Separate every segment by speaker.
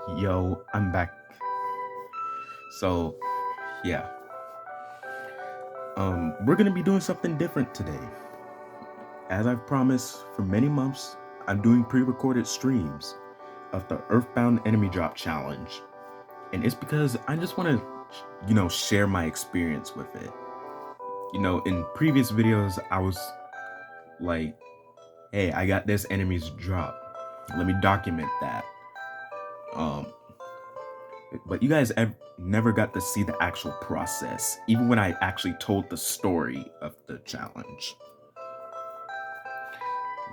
Speaker 1: Yo, I'm back. So, yeah. We're gonna be doing something different today. As I've promised for many months, I'm doing pre-recorded streams of the EarthBound Enemy Drop Challenge. And it's because I just wanna, share my experience with it. In previous videos, I was like, hey, I got this enemy's drop. Let me document that. Um, but you guys never got to see the actual process, even when I actually told the story of the challenge.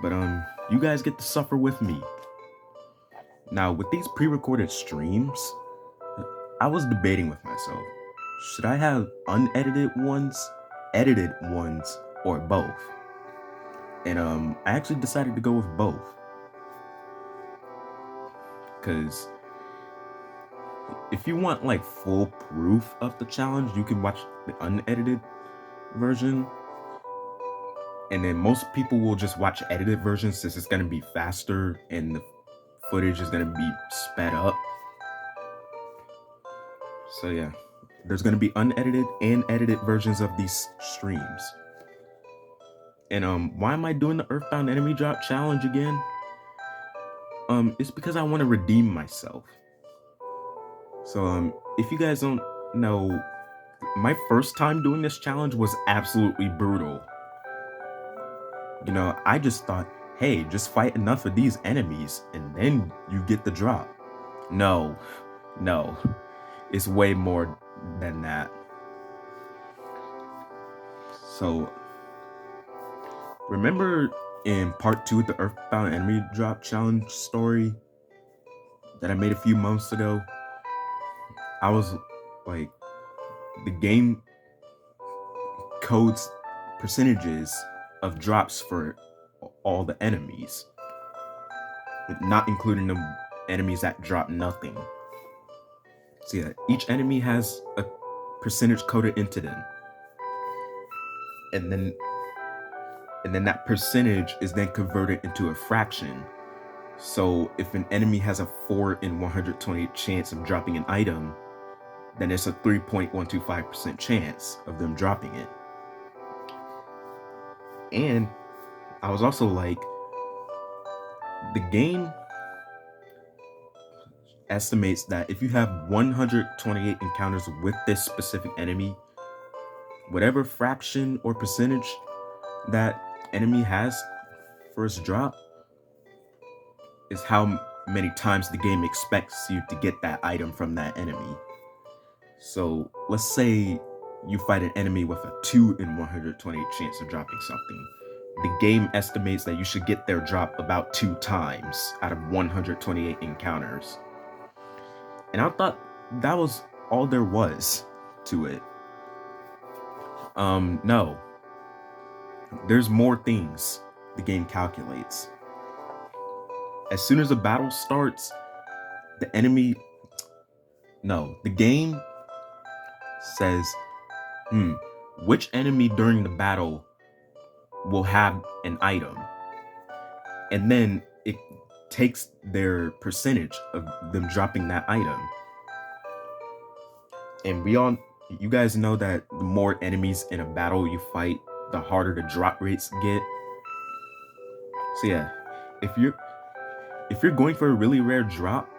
Speaker 1: But you guys get to suffer with me. Now, with these pre-recorded streams, I was debating with myself, should I have unedited ones, edited ones, or both? And I actually decided to go with both. Cause if you want like full proof of the challenge, you can watch the unedited version. And then most people will just watch edited versions since it's gonna be faster and the footage is gonna be sped up. So yeah, there's gonna be unedited and edited versions of these streams. And why am I doing the Earthbound Enemy Drop Challenge again? It's because I want to redeem myself. So if you guys don't know, my first time doing this challenge was absolutely brutal. I just thought, hey, just fight enough of these enemies and then you get the drop. No, it's way more than that. So, remember in part 2 of the Earthbound Enemy Drop Challenge story that I made a few months ago? I was like, the game codes percentages of drops for all the enemies, not including the enemies that drop nothing. So yeah, each enemy has a percentage coded into them. And then that percentage is then converted into a fraction. So if an enemy has a 4 in 128 chance of dropping an item, then it's a 3.125% chance of them dropping it. And I was also like, the game estimates that if you have 128 encounters with this specific enemy, whatever fraction or percentage that enemy has for its drop is how many times the game expects you to get that item from that enemy. So let's say you fight an enemy with a 2 in 128 chance of dropping something. The game estimates that you should get their drop about 2 times out of 128 encounters. And I thought that was all there was to it. No. There's more things the game calculates. As soon as the battle starts, the game says, which enemy during the battle will have an item? And then it takes their percentage of them dropping that item. And you guys know that the more enemies in a battle you fight, the harder the drop rates get. So yeah, if you're going for a really rare drop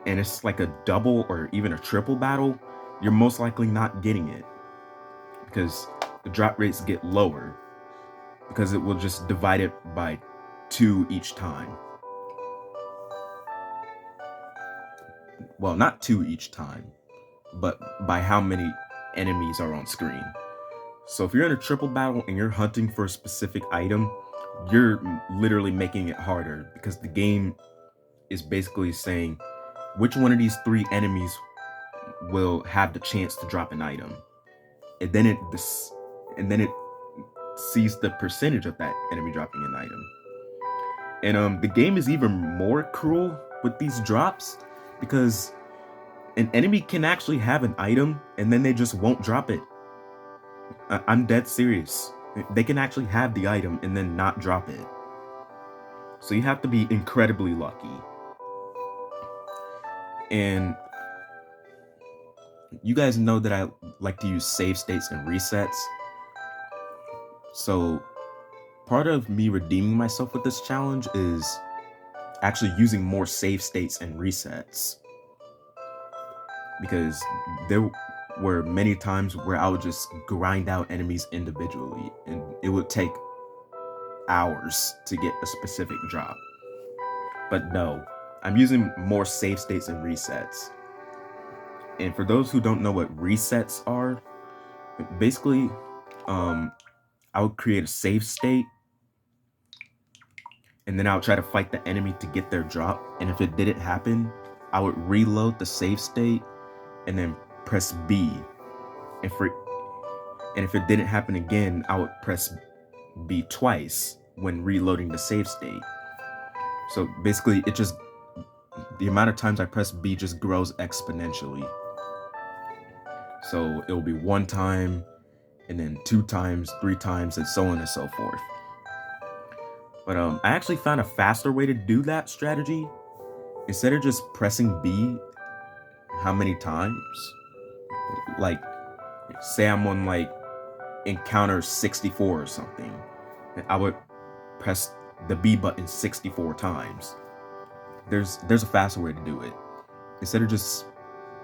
Speaker 1: and it's like a double or even a triple battle, you're most likely not getting it because the drop rates get lower because it will just divide it by 2 each time. Well, not 2 each time, but by how many enemies are on screen. So if you're in a triple battle and you're hunting for a specific item, you're literally making it harder because the game is basically saying which one of these 3 enemies will have the chance to drop an item. And then it sees the percentage of that enemy dropping an item. And the game is even more cruel with these drops because an enemy can actually have an item and then they just won't drop it. I'm dead serious. They can actually have the item and then not drop it. So you have to be incredibly lucky. And you guys know that I like to use save states and resets. So part of me redeeming myself with this challenge is actually using more save states and resets. Because there were many times where I would just grind out enemies individually, and it would take hours to get a specific drop. But no, I'm using more save states and resets. And for those who don't know what resets are, basically, I would create a save state, and then I would try to fight the enemy to get their drop. And if it didn't happen, I would reload the save state and then press B. And if it didn't happen again, I would press B twice when reloading the save state. So basically, the amount of times I press B just grows exponentially. So it'll be 1 time, and then 2 times, 3 times, and so on and so forth. But I actually found a faster way to do that strategy. Instead of just pressing B how many times, like say I'm on like encounter 64 or something, I would press the B button 64 times. There's a faster way to do it. Instead of just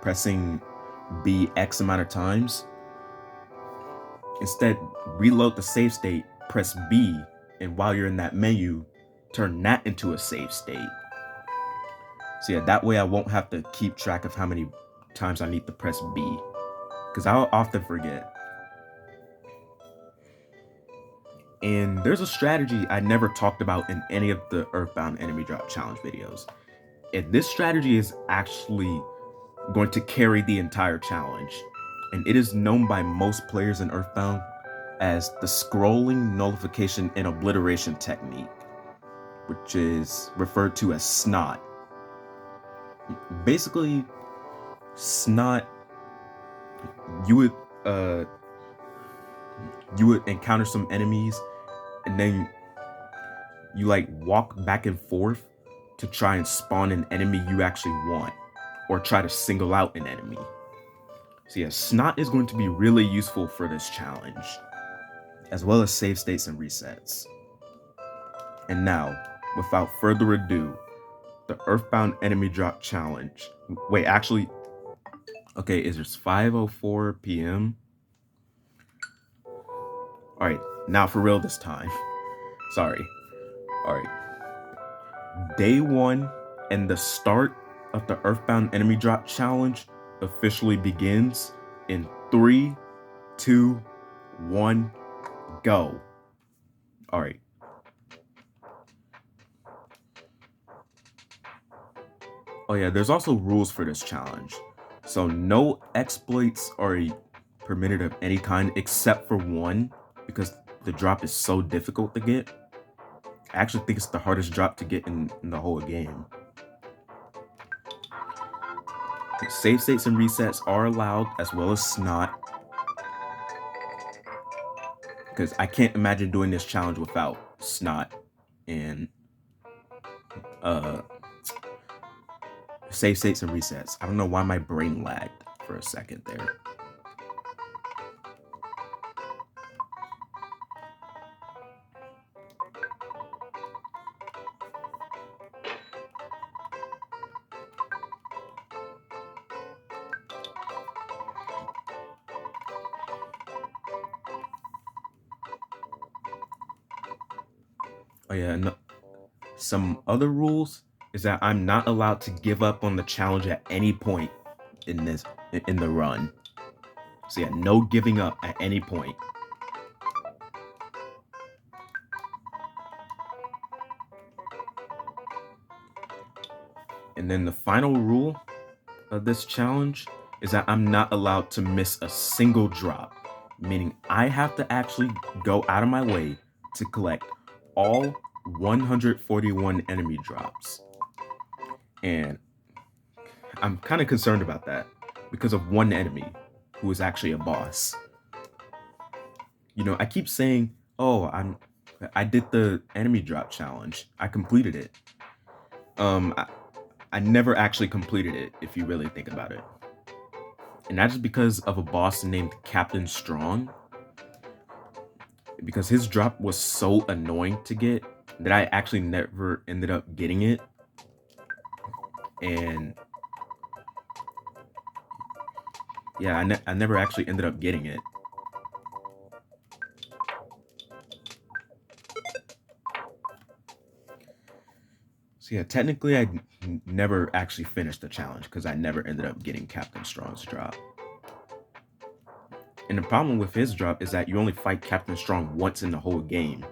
Speaker 1: pressing B X amount of times, instead reload the save state, press B, and while you're in that menu, turn that into a save state. So yeah, that way I won't have to keep track of how many times I need to press B, because I'll often forget. And there's a strategy I never talked about in any of the EarthBound enemy drop challenge videos. And this strategy is actually going to carry the entire challenge. And it is known by most players in EarthBound as the scrolling nullification and obliteration technique, which is referred to as snot. Basically, snot, you would encounter some enemies, and then you like walk back and forth to try and spawn an enemy you actually want, or try to single out an enemy. So yeah, snot is going to be really useful for this challenge, as well as save states and resets. And now, without further ado, the EarthBound enemy drop challenge. Wait, actually, okay, it's just 5:04 p.m. All right, now for real this time. Sorry. All right. Day 1 and the start of the EarthBound enemy drop challenge officially begins in 3, 2, 1, go. All right. Oh yeah, there's also rules for this challenge. So no exploits are permitted of any kind except for one, because the drop is so difficult to get. I actually think it's the hardest drop to get in the whole game. Save states and resets are allowed, as well as snot, because I can't imagine doing this challenge without snot and save states and resets. I don't know why my brain lagged for a second there. Oh yeah, and some other rules is that I'm not allowed to give up on the challenge at any point in the run. So yeah, no giving up at any point. And then the final rule of this challenge is that I'm not allowed to miss a single drop, meaning I have to actually go out of my way to collect all 141 enemy drops. And I'm kind of concerned about that because of one enemy who is actually a boss. You know, I keep saying, "Oh, I did the enemy drop challenge. I completed it." I never actually completed it, if you really think about it. And that's because of a boss named Captain Strong. Because his drop was so annoying to get that I actually never ended up getting it. And yeah, I never actually ended up getting it. So yeah, technically I never actually finished the challenge because I never ended up getting Captain Strong's drop. And the problem with his drop is that you only fight Captain Strong once in the whole game.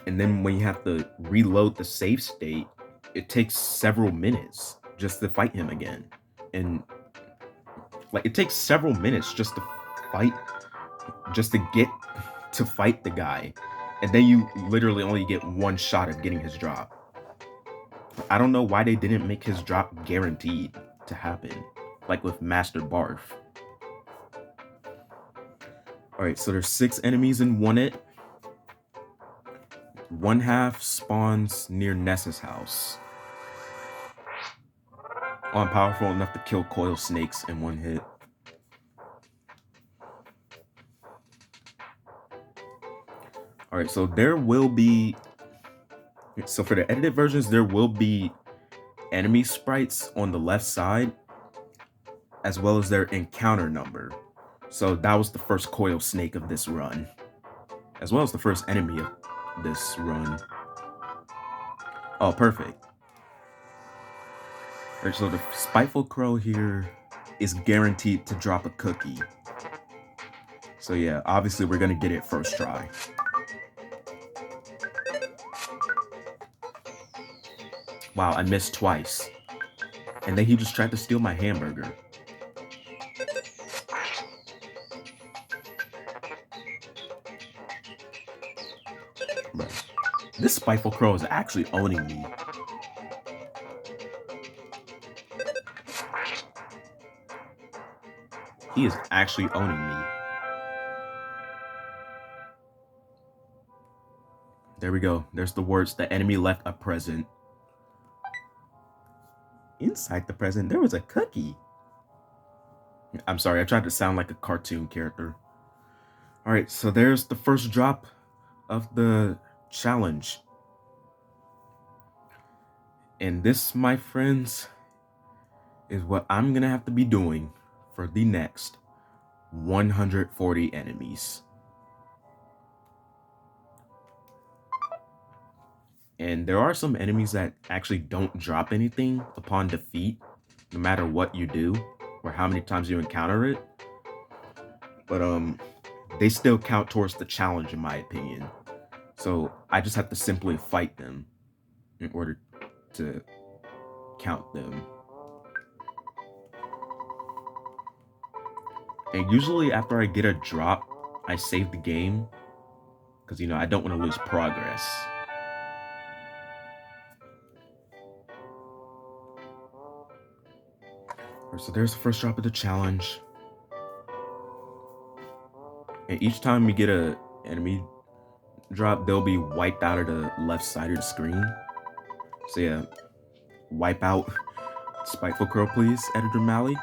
Speaker 1: And then when you have to reload the save state, it takes several minutes just to fight him again. And like it takes several minutes just to get to fight the guy. And then you literally only get one shot of getting his drop. I don't know why they didn't make his drop guaranteed to happen, like with Master Barf. Alright, so there's 6 enemies in one it. One half spawns near Ness's house. Oh, I'm powerful enough to kill coil snakes in one hit. Alright, so there will be... So for the edited versions, there will be enemy sprites on the left side, as well as their encounter number. So that was the first coil snake of this run, as well as the first enemy of this run. Oh, perfect. Alright, so the Spiteful Crow here is guaranteed to drop a cookie. So yeah, obviously we're gonna get it first try. Wow, I missed twice. And then he just tried to steal my hamburger. But this Spiteful Crow is actually owning me. He is actually owning me. There we go. There's the words, the enemy left a present. Inside the present, there was a cookie. I'm sorry, I tried to sound like a cartoon character. Alright, so there's the first drop of the challenge. And this, my friends, is what I'm gonna have to be doing for the next 140 enemies. And there are some enemies that actually don't drop anything upon defeat, no matter what you do or how many times you encounter it. But they still count towards the challenge in my opinion. So I just have to simply fight them in order to count them. And usually after I get a drop, I save the game because, you know, I don't want to lose progress. So there's the first drop of the challenge. And each time we get a enemy drop, they'll be wiped out of the left side of the screen. So yeah, wipe out Spiteful Crow, please, Editor Mally.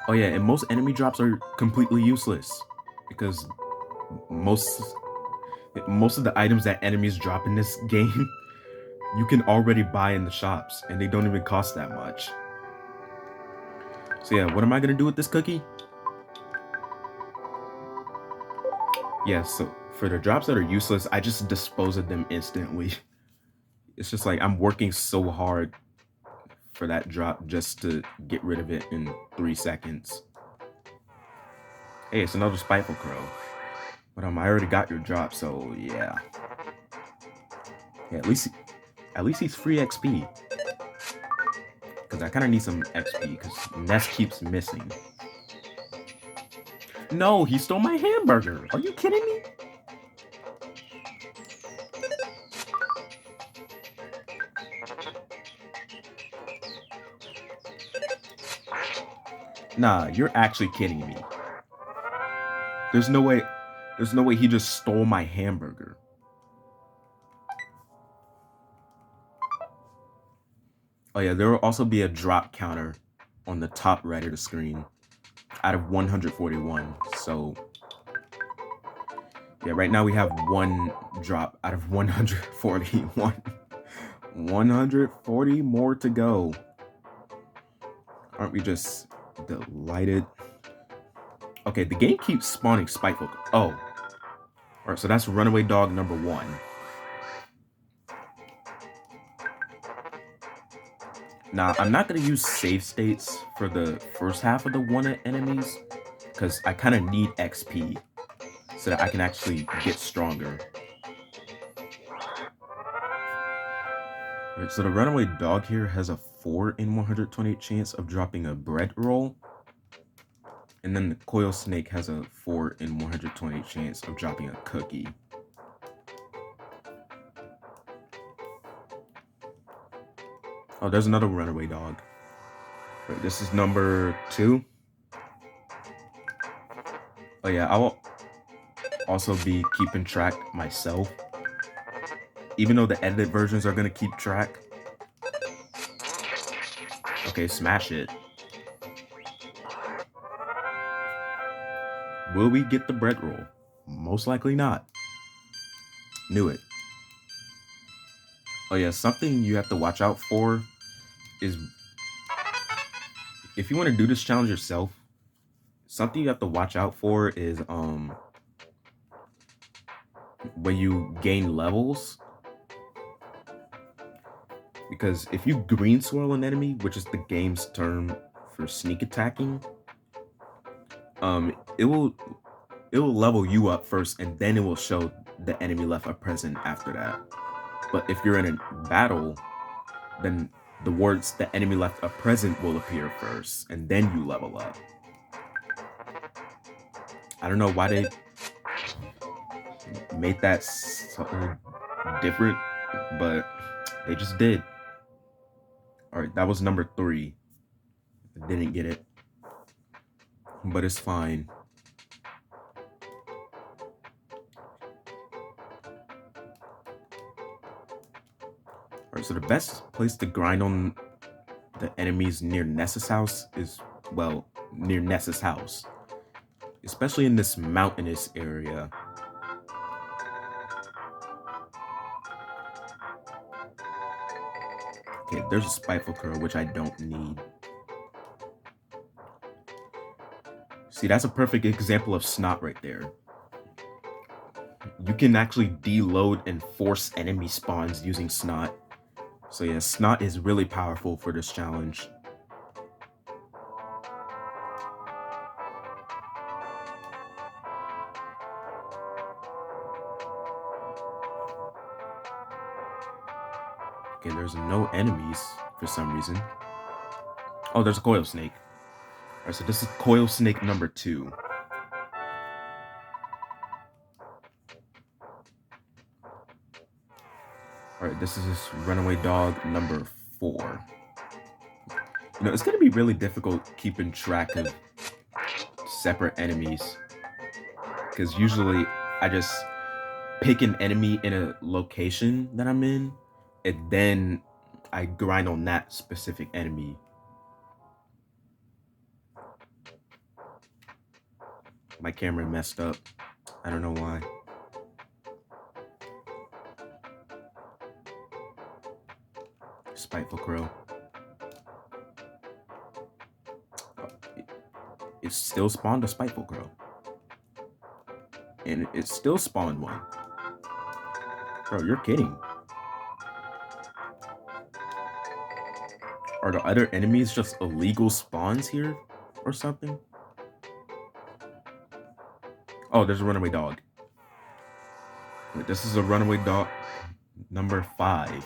Speaker 1: Oh yeah, and most enemy drops are completely useless because most of the items that enemies drop in this game you can already buy in the shops and they don't even cost that much. So yeah, what am I gonna do with this cookie? Yeah, so for the drops that are useless, I just dispose of them instantly. It's just like I'm working so hard for that drop just to get rid of it in 3 seconds. Hey, it's another Spiteful Crow. But I already got your drop, so yeah. Yeah, at least he's free XP. Because I kind of need some XP, because Ness keeps missing. No, he stole my hamburger. Are you kidding me? Nah, you're actually kidding me. There's no way. There's no way he just stole my hamburger. Oh yeah, there will also be a drop counter on the top right of the screen out of 141. So yeah, right now we have one drop out of 141. 140 more to go. Aren't we just delighted? Okay, the game keeps spawning spiteful. Oh, all right, so that's runaway dog number 1. Now, I'm not going to use save states for the first half of the one enemies because I kind of need XP so that I can actually get stronger. Right, so the runaway dog here has a 4 in 128 chance of dropping a bread roll. And then the coil snake has a 4 in 128 chance of dropping a cookie. Oh, there's another runaway dog. Right, this is number 2. Oh yeah, I will also be keeping track myself. Even though the edited versions are going to keep track. Okay, smash it. Will we get the bread roll? Most likely not. Knew it. Oh yeah, something you have to watch out for is if you want to do this challenge yourself, something you have to watch out for is when you gain levels. Because if you green swirl an enemy, which is the game's term for sneak attacking, it will level you up first and then it will show the enemy left a present after that. But if you're in a battle, then the words the enemy left a present will appear first and then you level up. I don't know why they made that so different, but they just did. All right, that was number 3. I didn't get it, but it's fine. All right, so the best place to grind on the enemies near Ness's house is, well, near Ness's house, especially in this mountainous area. Okay, there's a spiteful curl, which I don't need. See, that's a perfect example of snot right there. You can actually deload and force enemy spawns using snot. So yeah, snot is really powerful for this challenge. Okay, there's no enemies for some reason. Oh, there's a coil snake. All right, so this is coil snake number 2. All right, this is runaway dog number 4. You know, it's gonna be really difficult keeping track of separate enemies because usually I just pick an enemy in a location that I'm in and then I grind on that specific enemy. My camera messed up. I don't know why. Spiteful crow. It still spawned a spiteful crow. And it still spawned one. Bro, you're kidding. Are the other enemies just illegal spawns here or something? Oh, there's a runaway dog. Wait, this is a runaway dog number 5.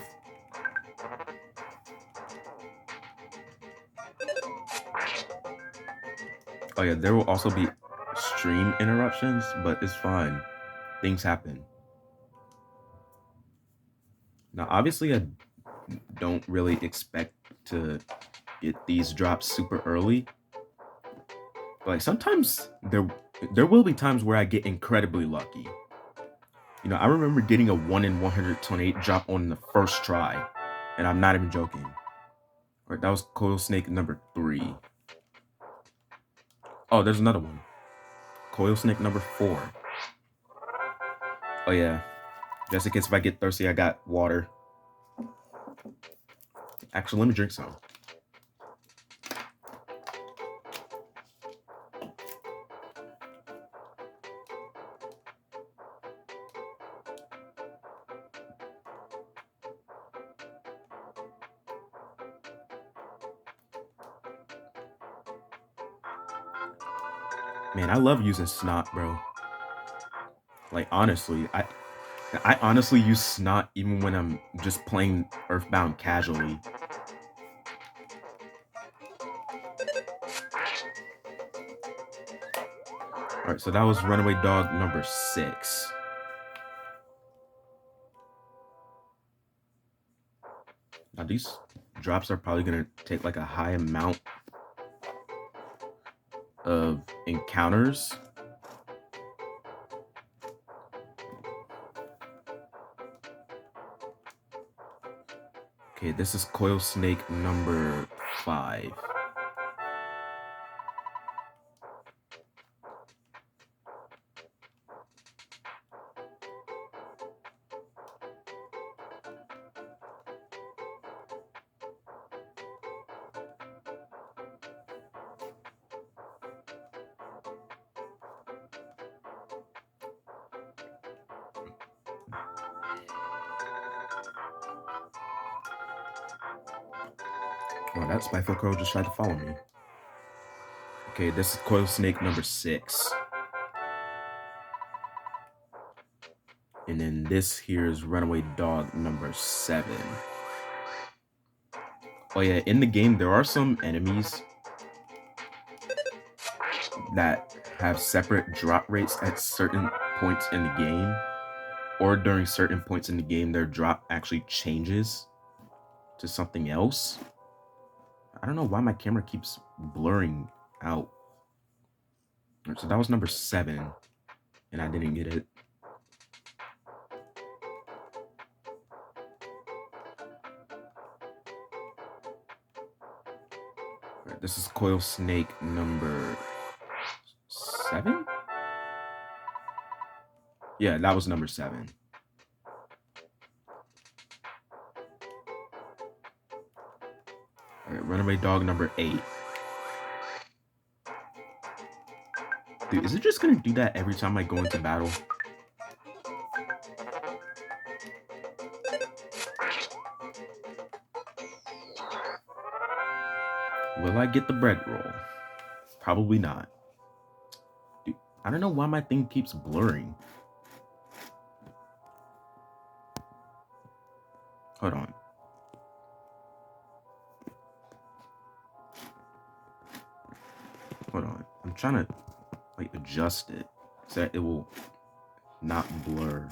Speaker 1: Oh yeah, there will also be stream interruptions, but it's fine. Things happen. Now, obviously, I don't really expect to get these drops super early, Like sometimes there will be times where I get incredibly lucky. You know, I remember getting a 1 in 128 drop on the first try, and I'm not even joking. All right, that was coil snake number 3. Oh, there's another one. Coil snake number 4. Oh yeah, just in case if I get thirsty, I got water. Actually, let me drink some. Man, I love using snot, bro. Like honestly, I honestly use snot even when I'm just playing EarthBound casually. Alright, so that was Runaway Dog number 6. Now these drops are probably gonna take like a high amount of encounters. Okay, this is Coil Snake number 5. Oh, that Spiteful Crow just tried to follow me. Okay, this is Coil Snake number 6. And then this here is Runaway Dog number 7. Oh yeah, in the game, there are some enemies that have separate drop rates at certain points in the game. Or during certain points in the game, their drop actually changes to something else. I don't know why my camera keeps blurring out. So that was number 7, and I didn't get it. Right, this is Coil Snake number 7? Yeah, that was number 7. All right, Runaway Dog number 8. Dude, is it just gonna do that every time I go into battle? Will I get the bread roll? Probably not. Dude, I don't know why my thing keeps blurring. Hold on. Hold on. I'm trying to like adjust it so that it will not blur.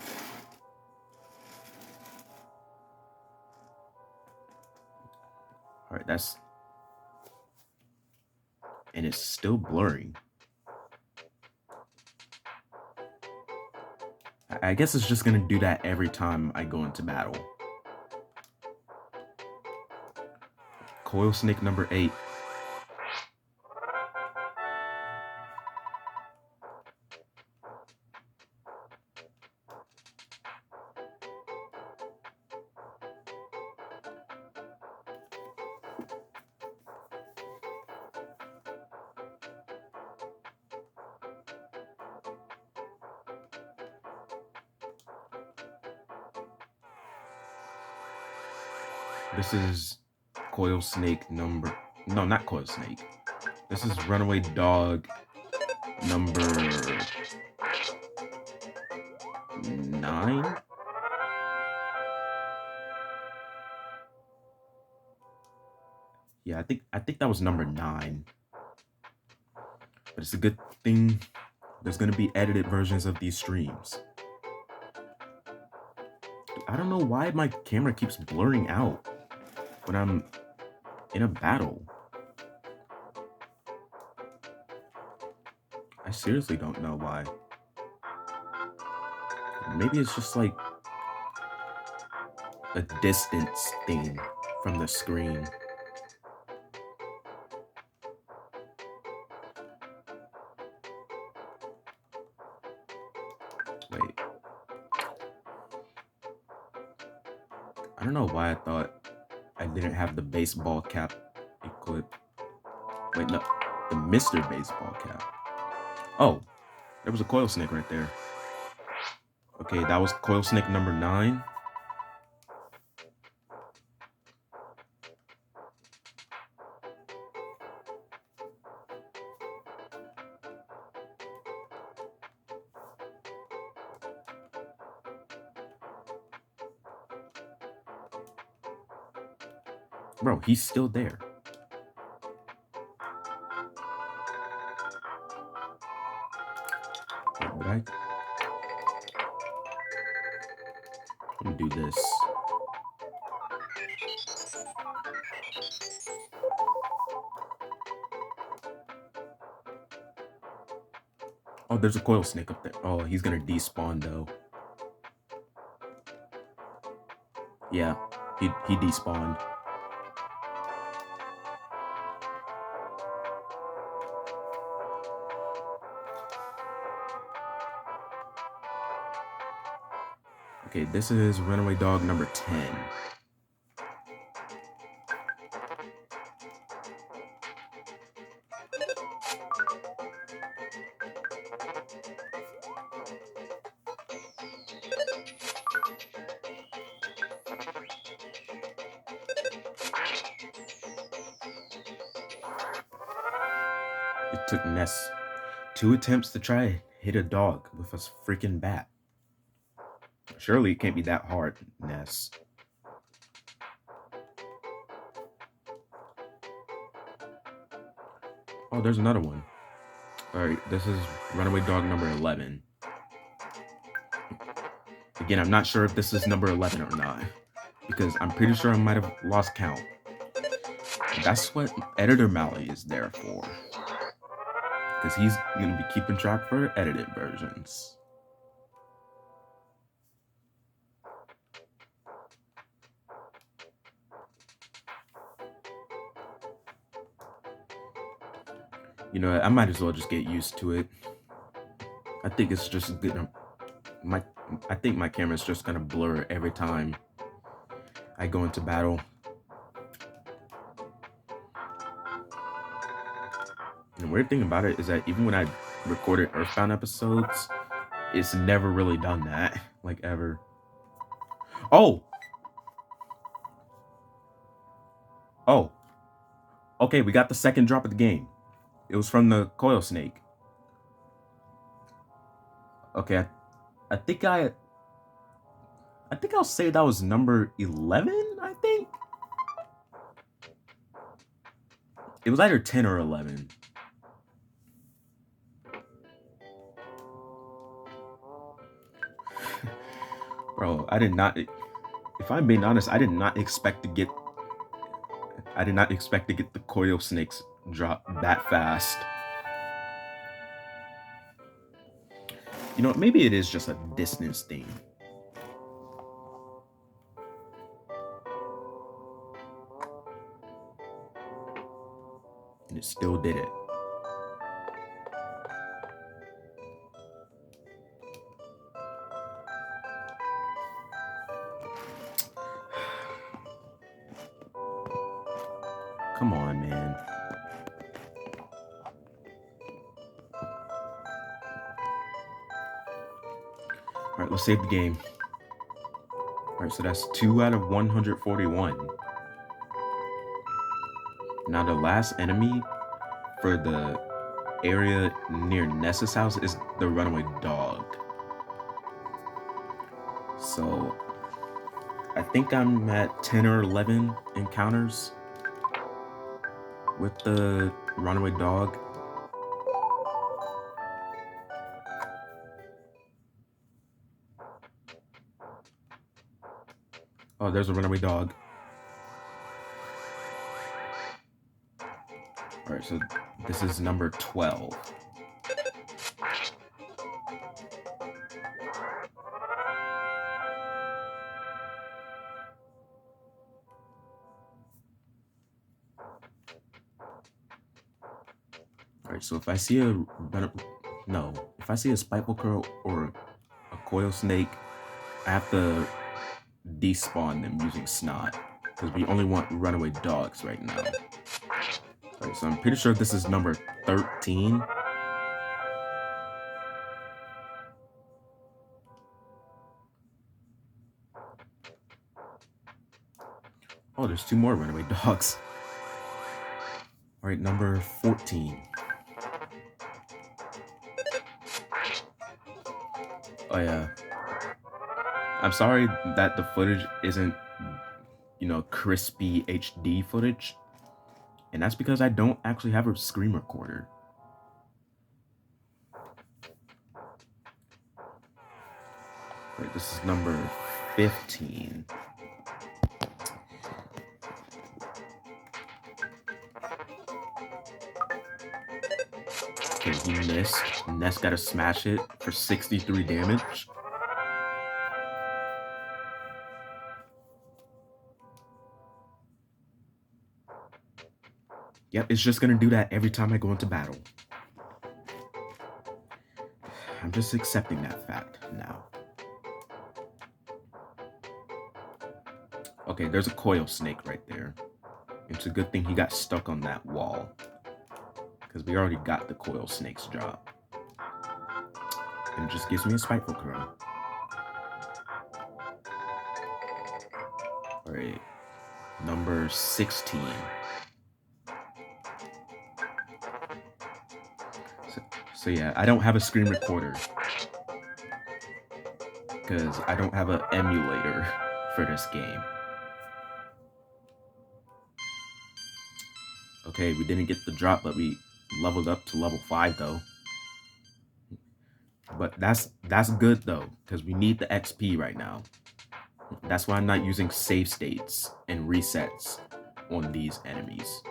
Speaker 1: All right, that's, and it's still blurring. I guess it's just gonna do that every time I go into battle. Coil Snake number 8. This is Coil Snake number... No, not Coil Snake. This is Runaway Dog number 9? Yeah, I think that was number 9. But it's a good thing there's gonna be edited versions of these streams. I don't know why my camera keeps blurring out when I'm in a battle. I seriously don't know why. Maybe it's just like a distance thing from the screen. Wait. I don't know why I thought I didn't have the baseball cap equipped. Wait, no. The Mr. Baseball cap. Oh, there was a coil snake right there. Okay, that was coil snake number 9. Bro, he's still there. Wait, let me do this. Oh, there's a coil snake up there. Oh, he's gonna despawn though. Yeah, he despawned. Okay, this is runaway dog number 10. It took Ness 2 attempts to try to hit a dog with a freaking bat. Surely it can't be that hard, Ness. Oh, there's another one. Alright, this is runaway dog number 11. Again, I'm not sure if this is number 11 or not, because I'm pretty sure I might have lost count. That's what Editor Mally is there for, because he's going to be keeping track for edited versions. You know, I might as well just get used to it. I think it's just gonna, I think my camera's just gonna blur every time I go into battle. And the weird thing about it is that even when I recorded EarthBound episodes, it's never really done that, like ever. Oh! Oh. Okay, we got the second drop of the game. It was from the coil snake. Okay, I think I'll say that was number 11, I think? It was either 10 or 11. Bro, I did not, if I'm being honest, I did not expect to get the coil snakes drop that fast. You know, maybe it is just a distance thing. And it still did it. Come on, man. All right, let's save the game. All right, so that's 2 out of 141. Now the last enemy for the area near Nessa's house is the runaway dog. So I think I'm at 10 or 11 encounters with the runaway dog. Oh, there's a runaway dog. All right, so this is number 12. So if I see if I see a spiteful curl or a coil snake, I have to despawn them using snot because we only want runaway dogs right now. Alright, so I'm pretty sure this is number 13. Oh, there's 2 more runaway dogs. Alright, number 14. Oh yeah. I'm sorry that the footage isn't, crispy HD footage. And that's because I don't actually have a screen recorder. Wait, this is number 15. Okay, he missed. Ness gotta smash it for 63 damage. Yep, it's just gonna do that every time I go into battle. I'm just accepting that fact now. Okay, there's a coil snake right there. It's a good thing he got stuck on that wall, because we already got the coil snake's job. And it just gives me a spiteful crow. Alright, number 16. So yeah, I don't have a screen recorder because I don't have an emulator for this game. Okay, we didn't get the drop, but we leveled up to level 5 though. But that's good though, because we need the XP right now. That's why I'm not using save states and resets on these enemies.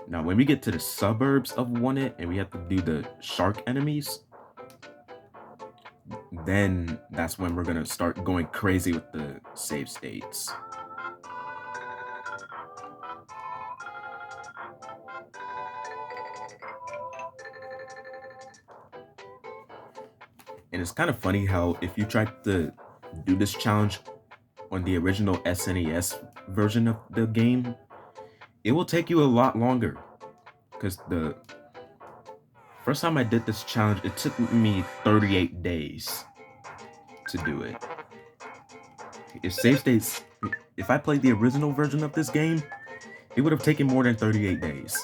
Speaker 1: Now, when we get to the suburbs of Wanted and we have to do the shark enemies, then that's when we're gonna start going crazy with the save states. And it's kind of funny how if you try to do this challenge on the original SNES version of the game, it will take you a lot longer. Because the first time I did this challenge, it took me 38 days to do it. If I played the original version of this game, it would have taken more than 38 days.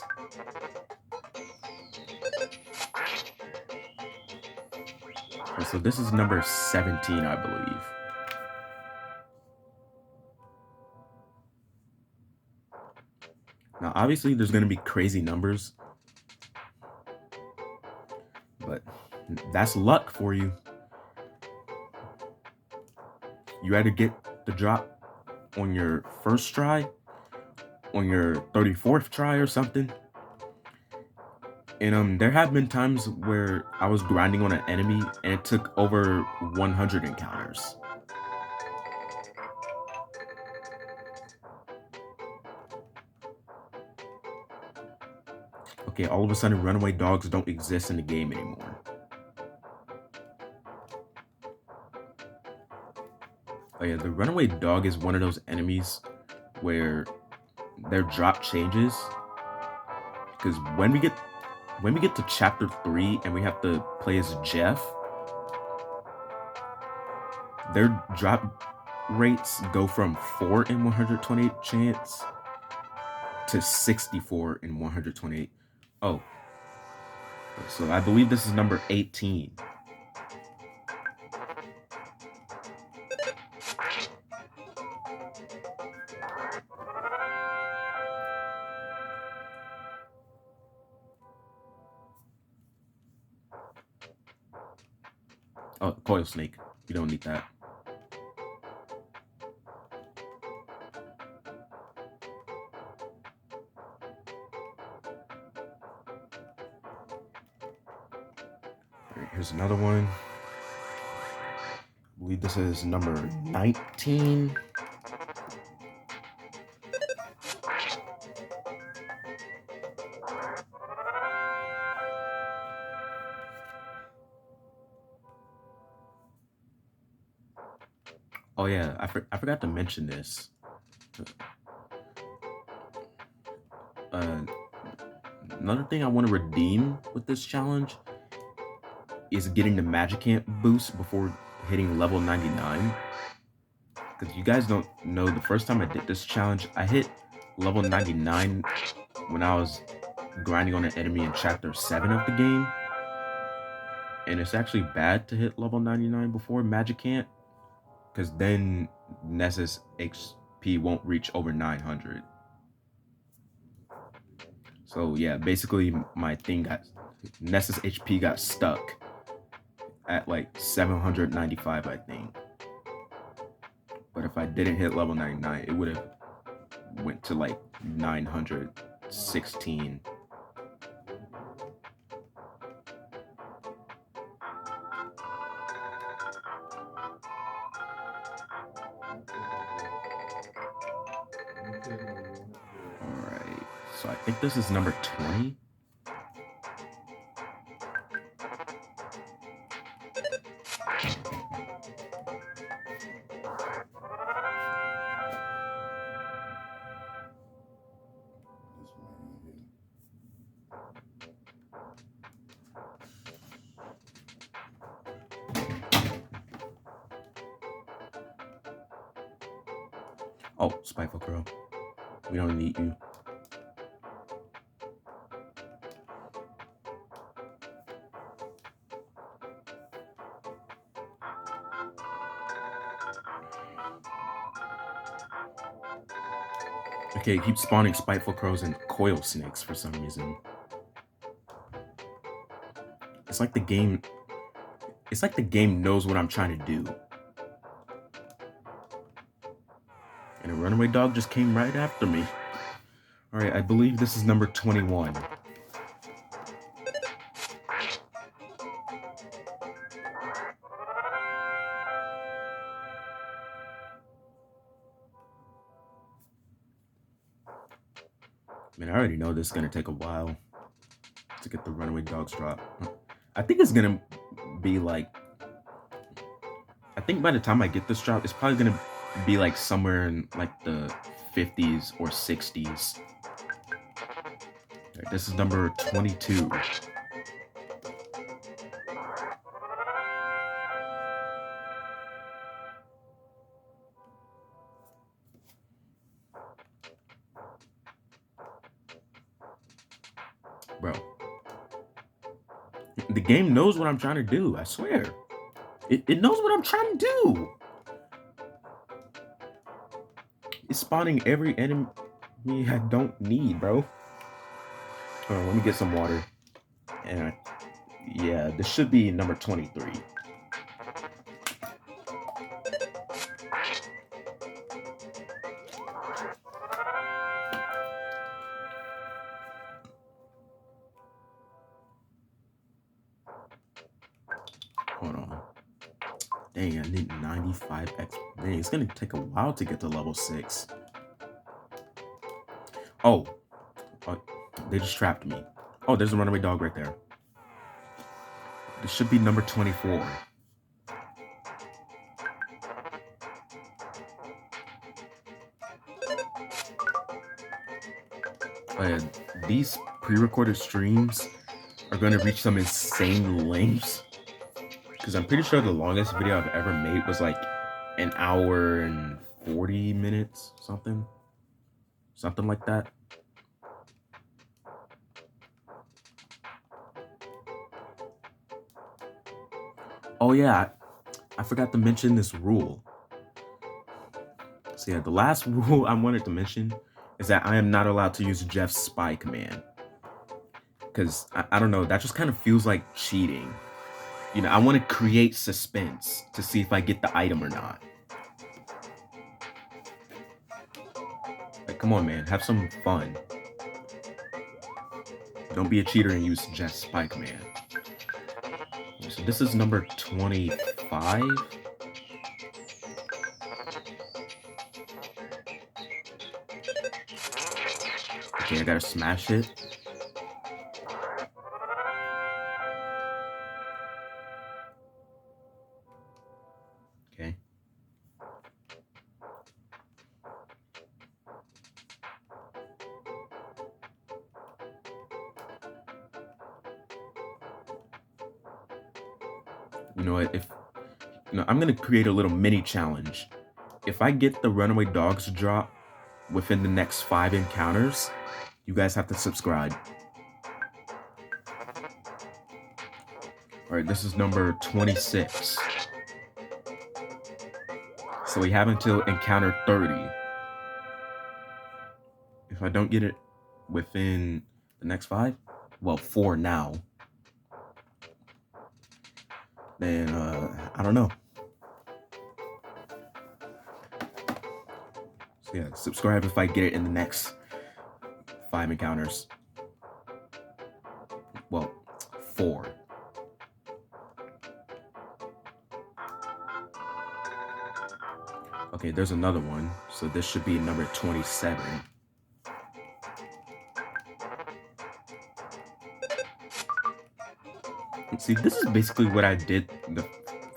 Speaker 1: So this is number 17, I believe. Now, obviously, there's going to be crazy numbers, but that's luck for you. You either get the drop on your first try, on your 34th try or something. And there have been times where I was grinding on an enemy and it took over 100 encounters. Okay, all of a sudden runaway dogs don't exist in the game anymore. Oh yeah, the runaway dog is one of those enemies where their drop changes. Because when we get to chapter 3 and we have to play as Jeff, their drop rates go from 4 in 128 chance to 64 in 128. Oh, so I believe this is number 18. Oh, coil snake. You don't need that. All right, here's another one. I believe this is number 19. Oh yeah, I forgot to mention this. Uh, Another thing I want to redeem with this challenge is getting the Magicant boost before hitting level 99. Because you guys don't know, the first time I did this challenge, I hit level 99 when I was grinding on an enemy in chapter 7 of the game. And it's actually bad to hit level 99 before Magicant, because then Ness's HP won't reach over 900. So yeah, basically my thing got, Ness's HP got stuck at like 795, I think. But if I didn't hit level 99, it would have went to like 916. Alright, so I think this is number 20. Oh, Spiteful Crow. We don't need you. Okay, it keeps spawning Spiteful Crows and Coil Snakes for some reason. It's like the game knows what I'm trying to do. And a runaway dog just came right after me. Alright, I believe this is number 21. Man, I already know this is gonna take a while to get the runaway dogs drop. I think it's gonna be like, I think by the time I get this drop, it's probably gonna be like somewhere in like the 50s or 60s. Right, this is number 22. Bro, the game knows what I'm trying to do, I swear. It knows what I'm trying to do. It's spawning every enemy I don't need, bro. Hold on, let me get some water. And yeah, this should be number 23. Hold on. Dang, I need 95x. Dang, it's gonna take a while to get to level 6. Oh, they just trapped me. Oh, there's a runaway dog right there. This should be number 24. These pre-recorded streams are going to reach some insane lengths, because I'm pretty sure the longest video I've ever made was like an hour and 40 minutes, something like that. Oh yeah, I forgot to mention this rule. So yeah, the last rule I wanted to mention is that I am not allowed to use Jeff's spy command. Because, I don't know, that just kind of feels like cheating. You know, I want to create suspense to see if I get the item or not. Like, come on, man, have some fun. Don't be a cheater and use Jeff's spy command. So this is number 25. Okay, I gotta smash it. Okay. You know what? If I'm gonna create a little mini challenge. If I get the runaway dogs drop within the next 5 encounters, you guys have to subscribe. All right, this is number 26. So we have until encounter 30. If I don't get it within the next 5, well, 4 now, then I don't know. So yeah, subscribe if I get it in the next 5 encounters. Well, 4. Okay, there's another one. So this should be number 27. See, this is basically what I did the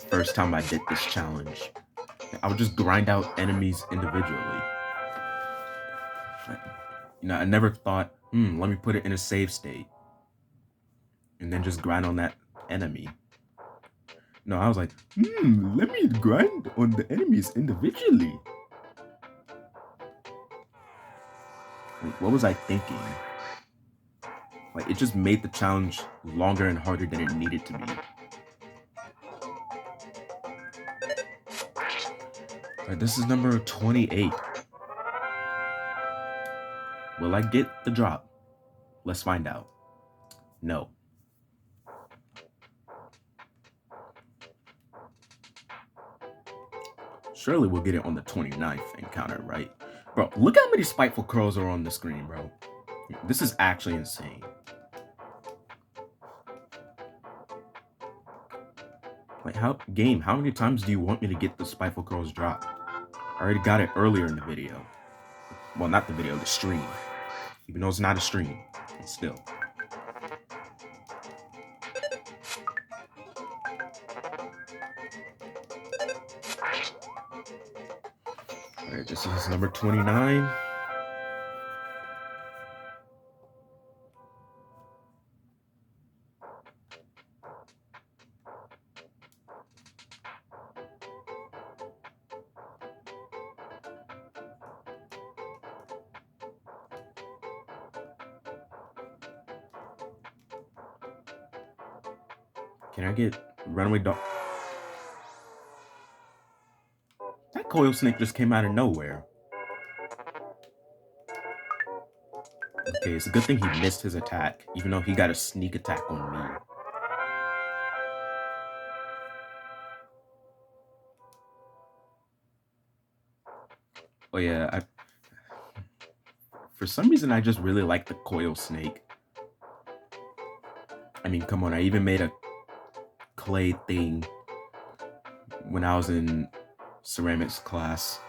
Speaker 1: first time I did this challenge. I would just grind out enemies individually. I never thought, let me put it in a save state and then just grind on that enemy. No, I was like, let me grind on the enemies individually. Like, what was I thinking? Like, it just made the challenge longer and harder than it needed to be. Alright, this is number 28. Will I get the drop? Let's find out. No. Surely we'll get it on the 29th encounter, right? Bro, look how many spiteful crows are on the screen, bro. This is actually insane. Like, how many times do you want me to get the spiteful crows drop? I already got it earlier in the video. Well, not the video, the stream. Even though it's not a stream, but still. Alright, this is number 29. Can I get runaway dog? That coil snake just came out of nowhere. Okay, it's a good thing he missed his attack, even though he got a sneak attack on me. Oh yeah, for some reason I just really like the coil snake. I mean, come on, I even made a clay thing when I was in ceramics class.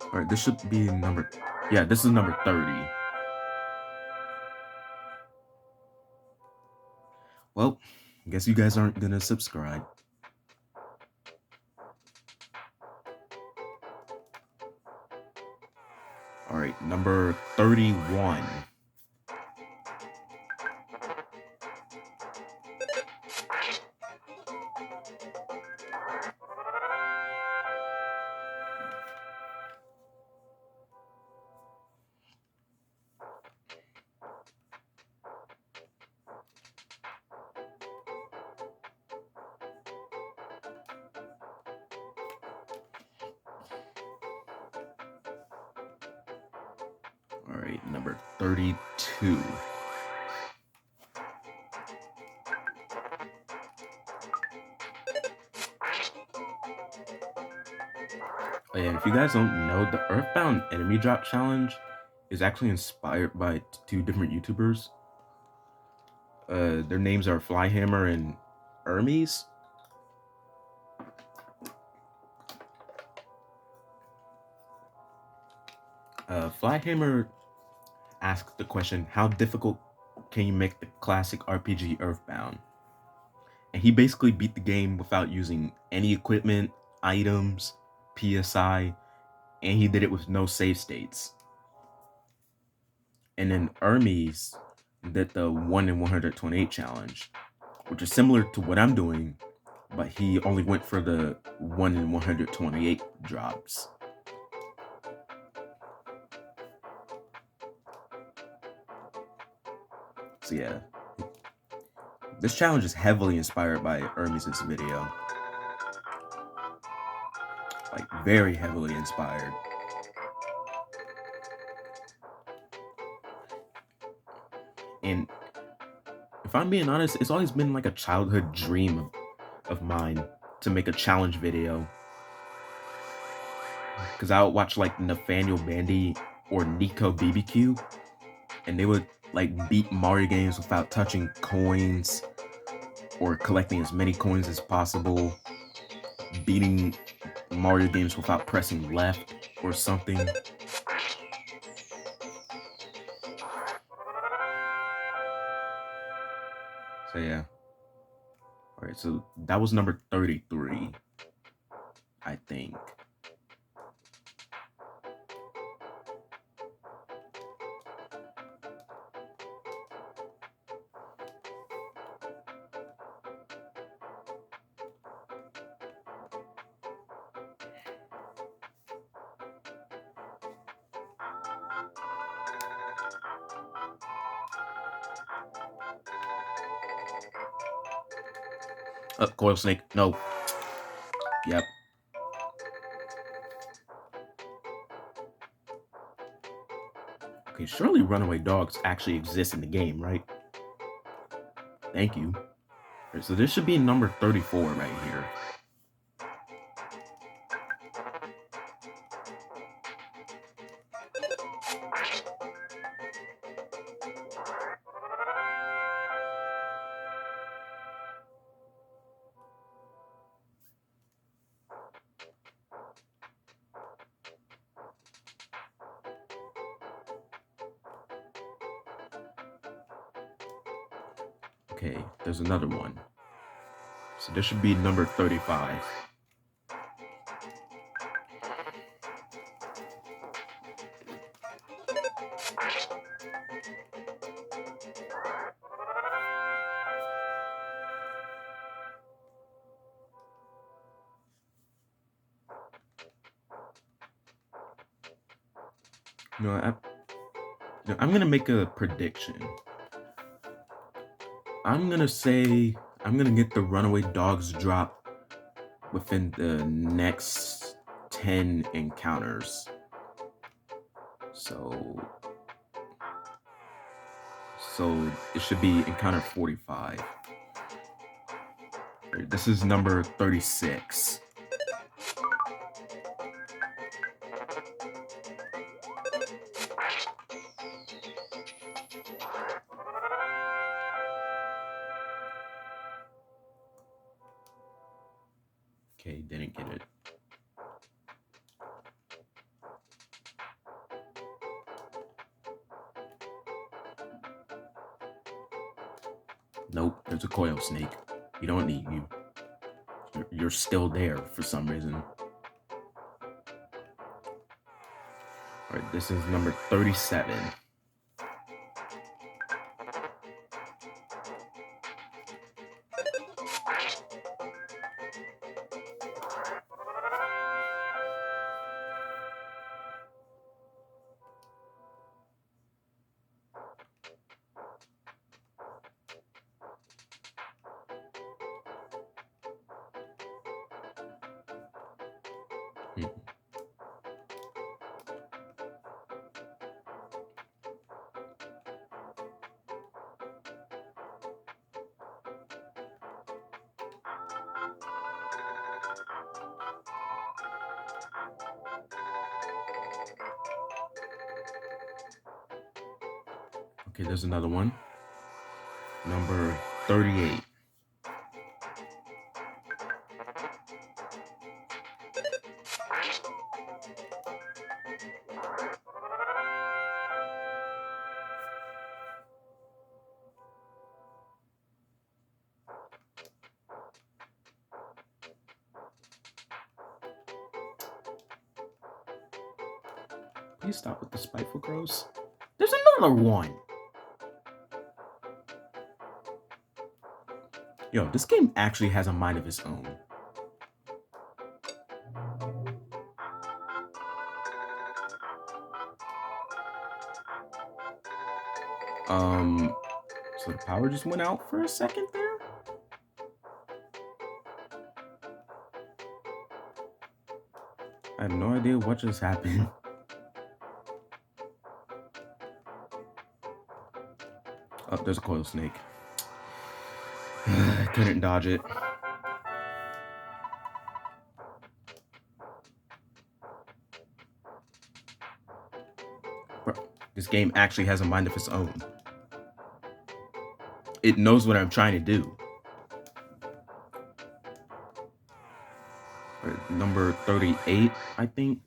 Speaker 1: Alright, this should be number... Yeah, this is number 30. Well, I guess you guys aren't gonna subscribe. Alright, number 31. Alright, number 32. And if you guys don't know, the EarthBound enemy drop challenge is actually inspired by 2 different YouTubers. Their names are Flyhammer and Hermes. Flyhammer asked the question, how difficult can you make the classic RPG EarthBound? And he basically beat the game without using any equipment, items, PSI, and he did it with no save states. And then Hermes did the 1 in 128 challenge, which is similar to what I'm doing, but he only went for the 1 in 128 drops. So yeah, this challenge is heavily inspired by Hermes' video. Like, very heavily inspired. And if I'm being honest, it's always been like a childhood dream of mine to make a challenge video. Because I would watch like Nathaniel Bandy or Nico BBQ, and they would like beat Mario games without touching coins or collecting as many coins as possible, beating Mario games without pressing left or something. So yeah. Alright, so that was number 33, I think. Coil Snake, no. Yep. Okay, surely runaway dogs actually exist in the game, right? Thank you. Right, so this should be number 34 right here. Okay, there's another one. So this should be number 35. You know, I'm gonna make a prediction. I'm gonna get the runaway dogs drop within the next 10 encounters. So it should be encounter 45. This is number 36. Okay, didn't get it. Nope, there's a coil snake. We don't need you. You're still there for some reason. Alright, this is number 37. Okay, there's another one. Number 38. Please stop with the spiteful crows. There's another one. Yo, this game actually has a mind of its own. So the power just went out for a second there? I have no idea what just happened. Oh, there's a coil snake. I couldn't dodge it. Bro, this game actually has a mind of its own. It knows what I'm trying to do. Number 38, I think.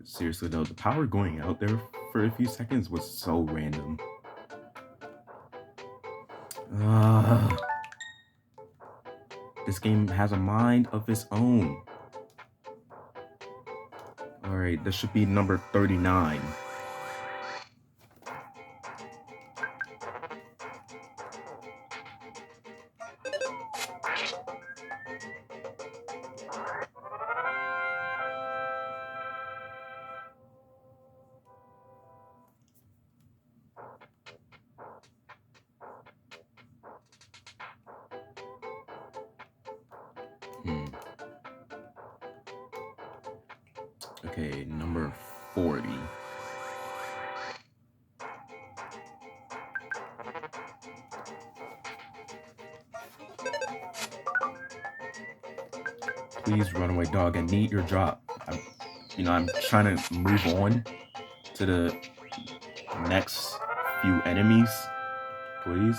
Speaker 1: Seriously though, the power going out there for a few seconds was so random. This game has a mind of its own. Alright, this should be number 39. Okay, number 40. Please run away, dog. I need your drop. I'm trying to move on to the next few enemies. Please.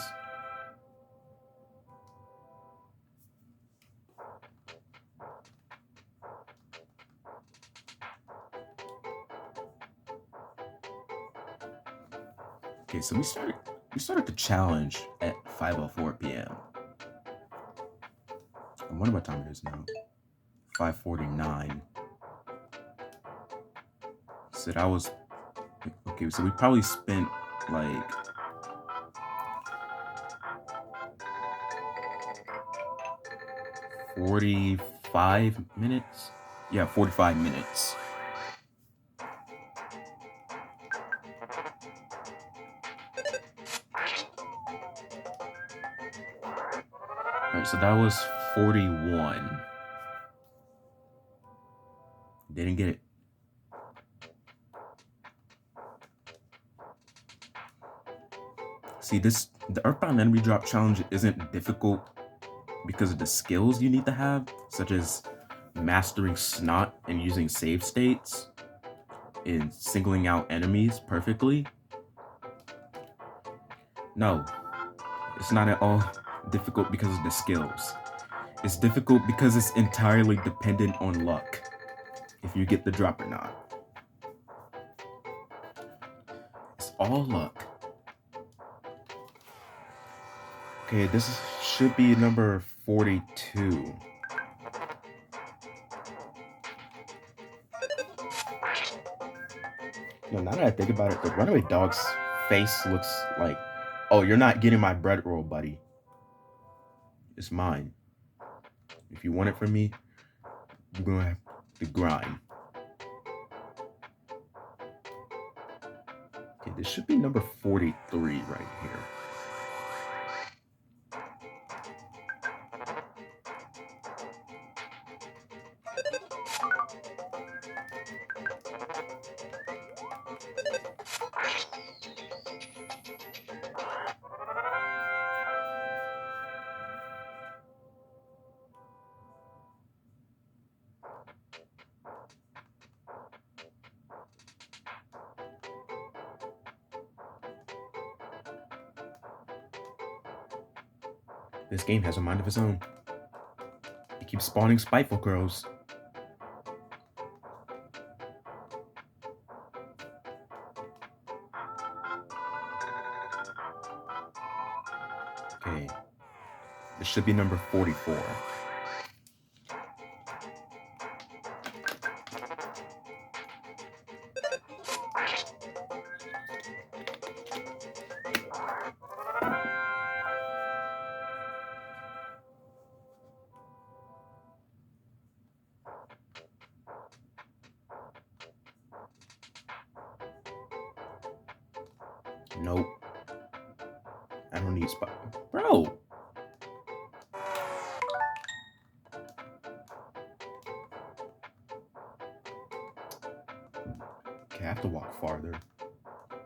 Speaker 1: Okay, so we started the challenge at 5:04 p.m. I wonder what time it is now. 5:49. So that was okay. So we probably spent like 45 minutes. Yeah, 45 minutes. Alright, so that was 41. Didn't get it. See, the EarthBound enemy drop challenge isn't difficult because of the skills you need to have, such as mastering snot and using save states and singling out enemies perfectly. No, it's not at all difficult because of the skills. It's difficult because it's entirely dependent on luck, if you get the drop or not. It's all luck. Okay, this should be number 42. Now that I think about it, the runaway dog's face looks like, oh, you're not getting my bread roll, buddy. It's mine. If you want it from me, you're gonna have to grind. Okay, this should be number 43 right here. This game has a mind of its own. It keeps spawning spiteful crows. Okay. This should be number 44. Nope. I don't need spot. Bro! Okay, I have to walk farther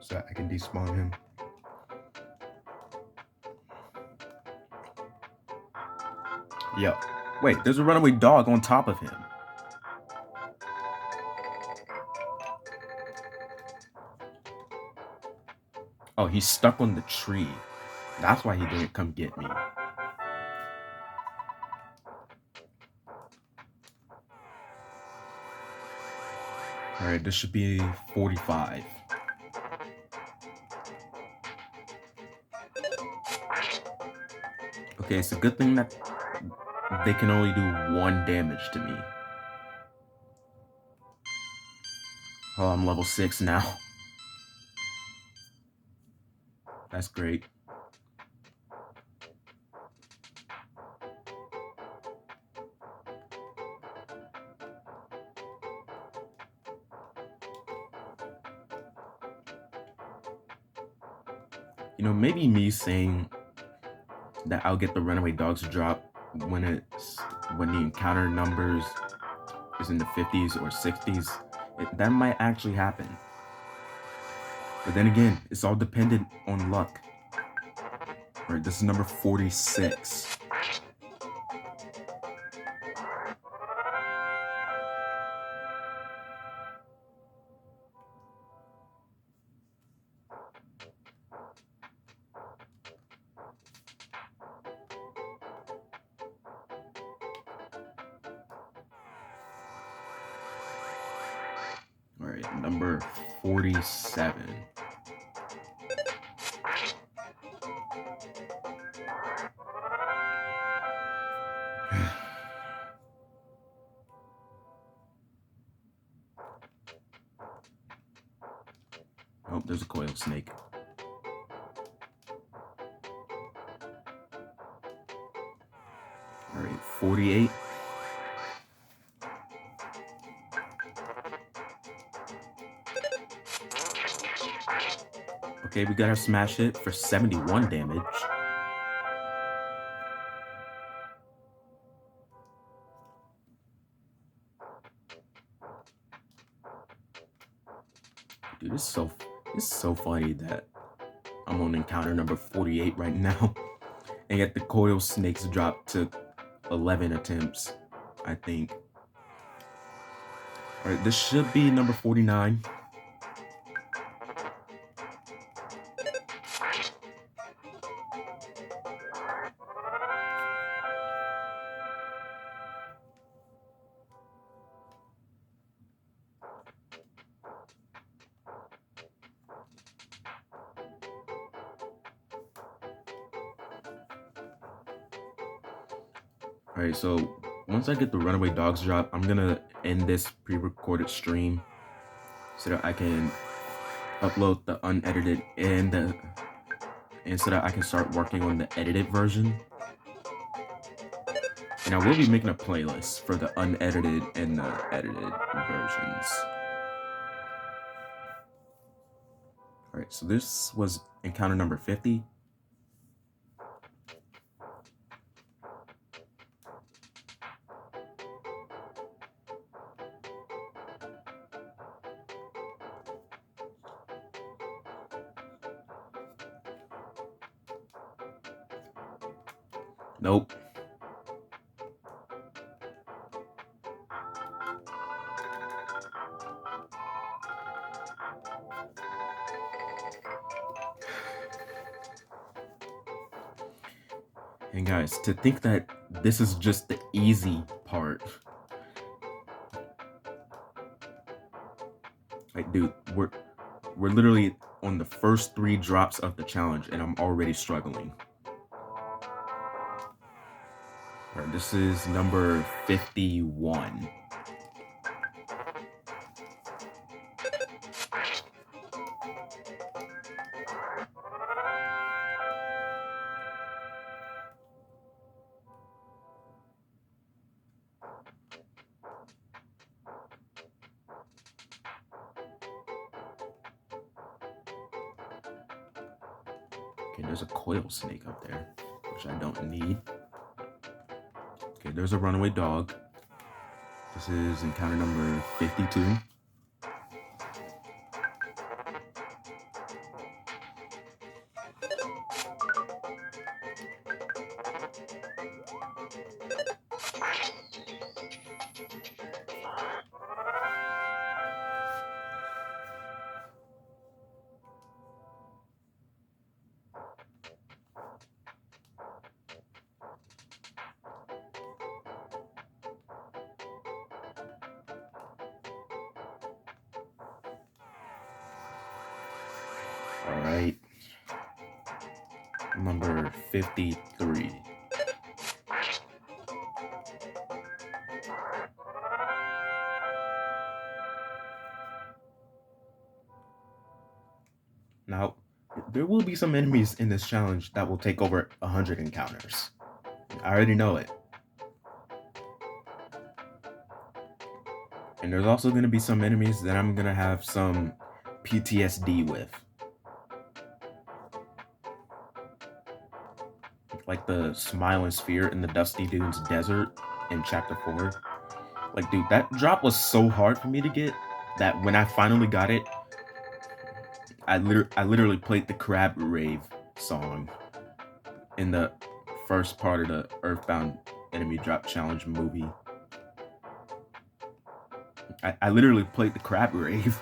Speaker 1: so that I can despawn him. Yep. Wait, there's a runaway dog on top of him. Oh, he's stuck on the tree. That's why he didn't come get me. Alright, this should be 45. Okay, it's a good thing that they can only do 1 damage to me. Oh, I'm level 6 now. That's great. You know, maybe me saying that I'll get the runaway dogs drop when the encounter numbers is in the 50s or 60s, that might actually happen. But then again, it's all dependent on luck. Alright, this is number 46. Alright, number 47. Oh, there's a coil snake. Alright, 48. Okay, we gotta smash it for 71 damage. Dude, it's so funny that I'm on encounter number 48 right now. And yet the coil snakes dropped to 11 attempts, I think. Alright, this should be number 49. Alright, so once I get the runaway dogs drop, I'm gonna end this pre-recorded stream so that I can upload the unedited and so that I can start working on the edited version. And I will be making a playlist for the unedited and the edited versions. Alright, so this was encounter number 50. Nope. And guys, to think that this is just the easy part. Like, dude, we're literally on the first 3 drops of the challenge and I'm already struggling. This is number 51. Okay, there's a coil snake up there, which I don't need. Okay, there's a runaway dog. This is encounter number 52. All right. Number 53. Now, there will be some enemies in this challenge that will take over 100 encounters. I already know it. And there's also going to be some enemies that I'm going to have some PTSD with. Like the Smiling Sphere in the Dusty Dunes Desert in Chapter 4. Like, dude, that drop was so hard for me to get that when I finally got it, I literally played the Crab Rave song in the first part of the EarthBound Enemy Drop Challenge movie. I literally played the Crab Rave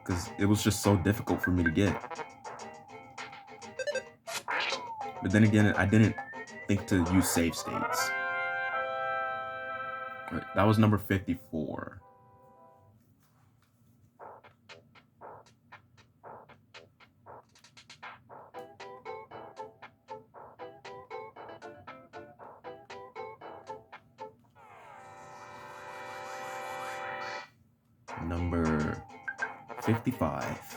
Speaker 1: because it was just so difficult for me to get. But then again, I didn't think to use save states. But that was number 54. Number 55.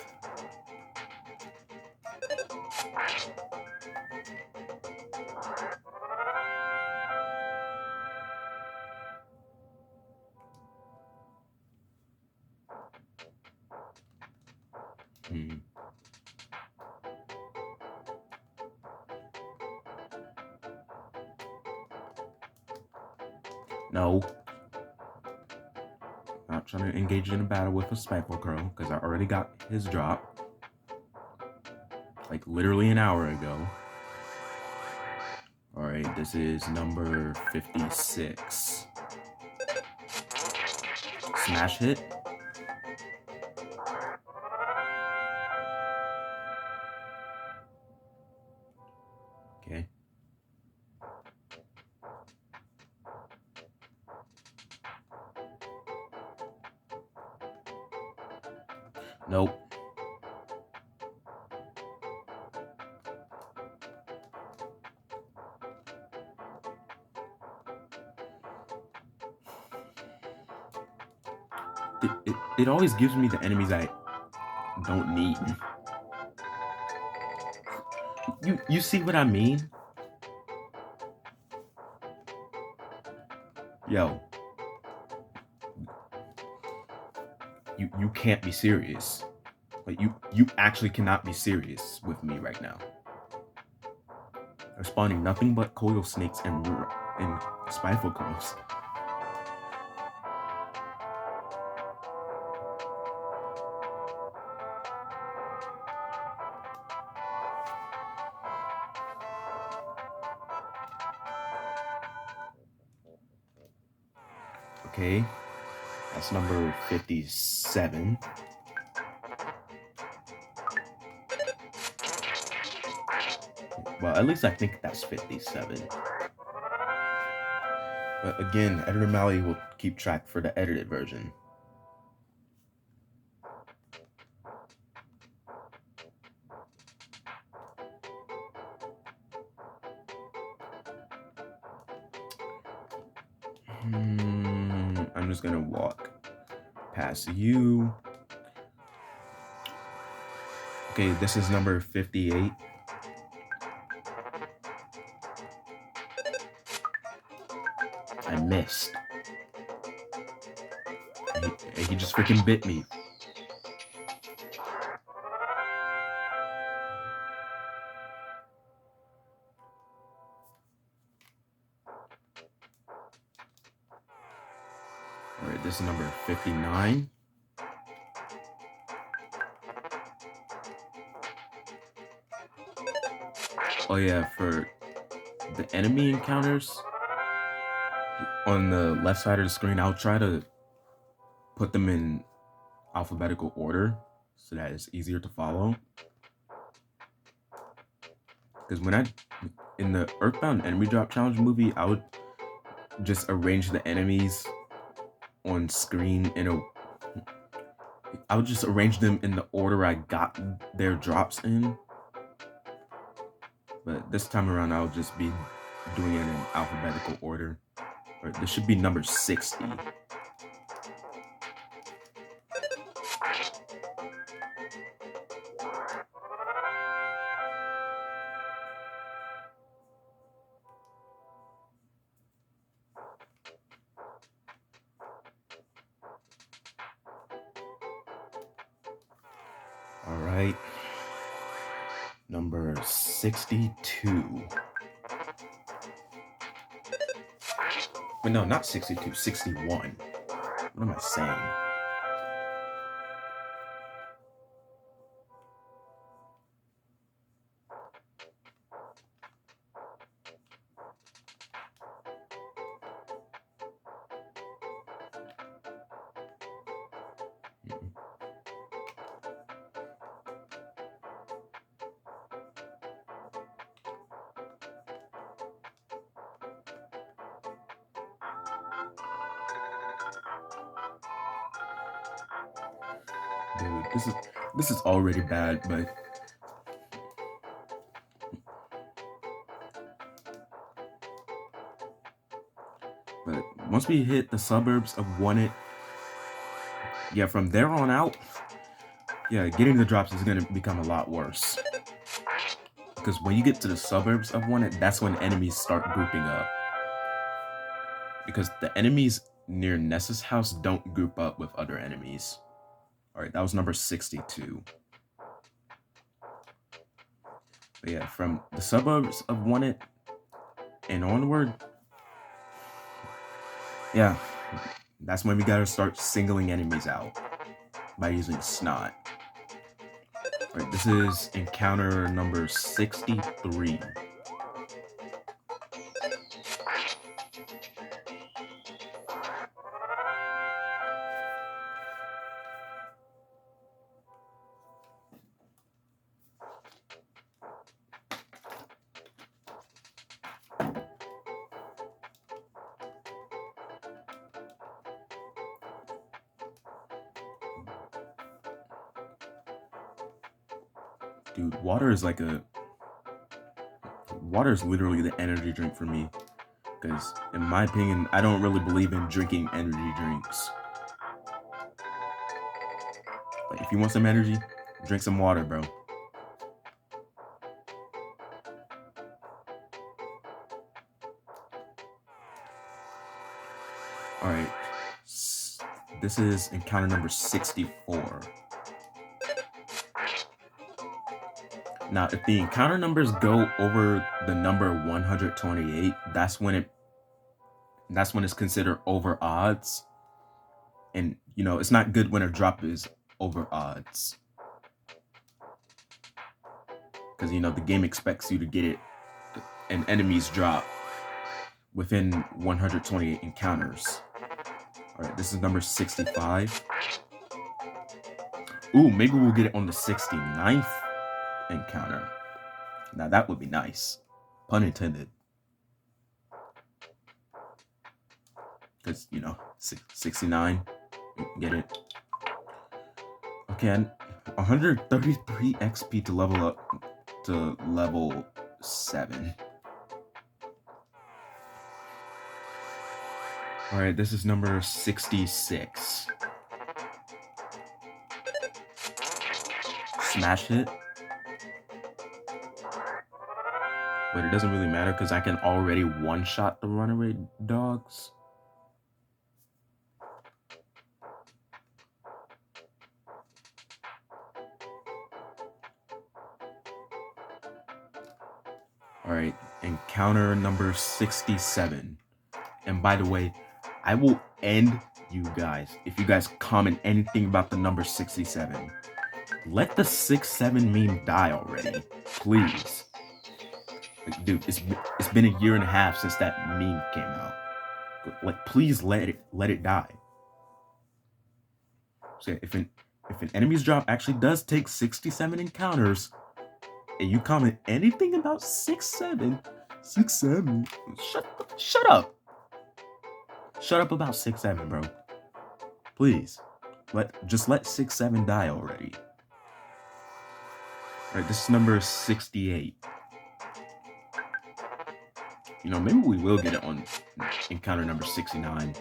Speaker 1: No. Not trying to engage in a battle with a Spiteful Crow because I already got his drop. Like literally an hour ago. Alright, this is number 56. Smash hit. Okay. Nope. It always gives me the enemies I don't need. You see what I mean? Yo. You can't be serious. Like you actually cannot be serious with me right now. They're spawning nothing but coil snakes and Spiteful Crows. Okay, that's number 57. Well, at least I think that's 57. But again, Editor Mally will keep track for the edited version. I'm just gonna walk past you. Okay, this is number 58. I missed. He just freaking bit me. Alright, this is number 59. Oh yeah, for the enemy encounters on the left side of the screen, I'll try to put them in alphabetical order so that it's easier to follow. Because in the EarthBound enemy drop challenge movie, I would just arrange the enemies on screen I would just arrange them in the order I got their drops in. But this time around, I'll just be doing it in alphabetical order. Or this should be number 60. All right. Number 62. Wait, no, not 62, 61. What am I saying? Dude, this is already bad, but once we hit the suburbs of Wanted, yeah, from there on out, yeah, getting the drops is gonna become a lot worse. Because when you get to the suburbs of Wanted, that's when enemies start grouping up. Because the enemies near Nessa's house don't group up with other enemies. Alright, that was number 62. But yeah, from the suburbs of Wanted and onward, yeah, that's when we gotta start singling enemies out by using Snot. Alright, this is encounter number 63. Dude, water is literally the energy drink for me. Because in my opinion, I don't really believe in drinking energy drinks. Like, if you want some energy, drink some water, bro. Alright, this is encounter number 64. Now, if the encounter numbers go over the number 128, that's when it's considered over odds. And, you know, it's not good when a drop is over odds. Because, you know, the game expects you to get an enemy's drop within 128 encounters. Alright, this is number 65. Ooh, maybe we'll get it on the 69th encounter. Now that would be nice. Pun intended. Because, you know, 69. Get it? Okay, 133 XP to level up to level 7. All right, this is number 66. Smash it. But it doesn't really matter because I can already one-shot the runaway dogs. All right, encounter number 67. And by the way, I will end you guys if you guys comment anything about the number 67. Let the 6-7 meme die already, please. Like, dude, it's been a year and a half since that meme came out. Like, please let it die. So if an enemy's drop actually does take 67 encounters, and you comment anything about 6-7, shut up. Shut up about 6-7, bro. Please. Just let 6-7 die already. Alright, this is number 68. You know, maybe we will get it on encounter number 69.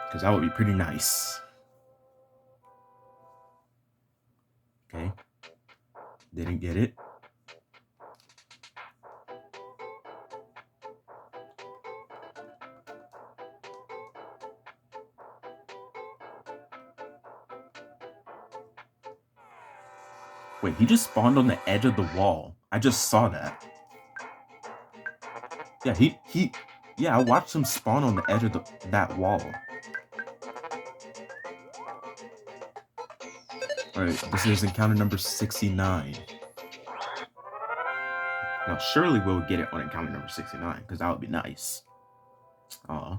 Speaker 1: Because that would be pretty nice. Okay. Didn't get it. Wait, he just spawned on the edge of the wall. I just saw that. Yeah, yeah, I watched him spawn on the edge of that wall. Alright, this is encounter number 69. Now, surely we'll get it on encounter number 69, because that would be nice. Aw.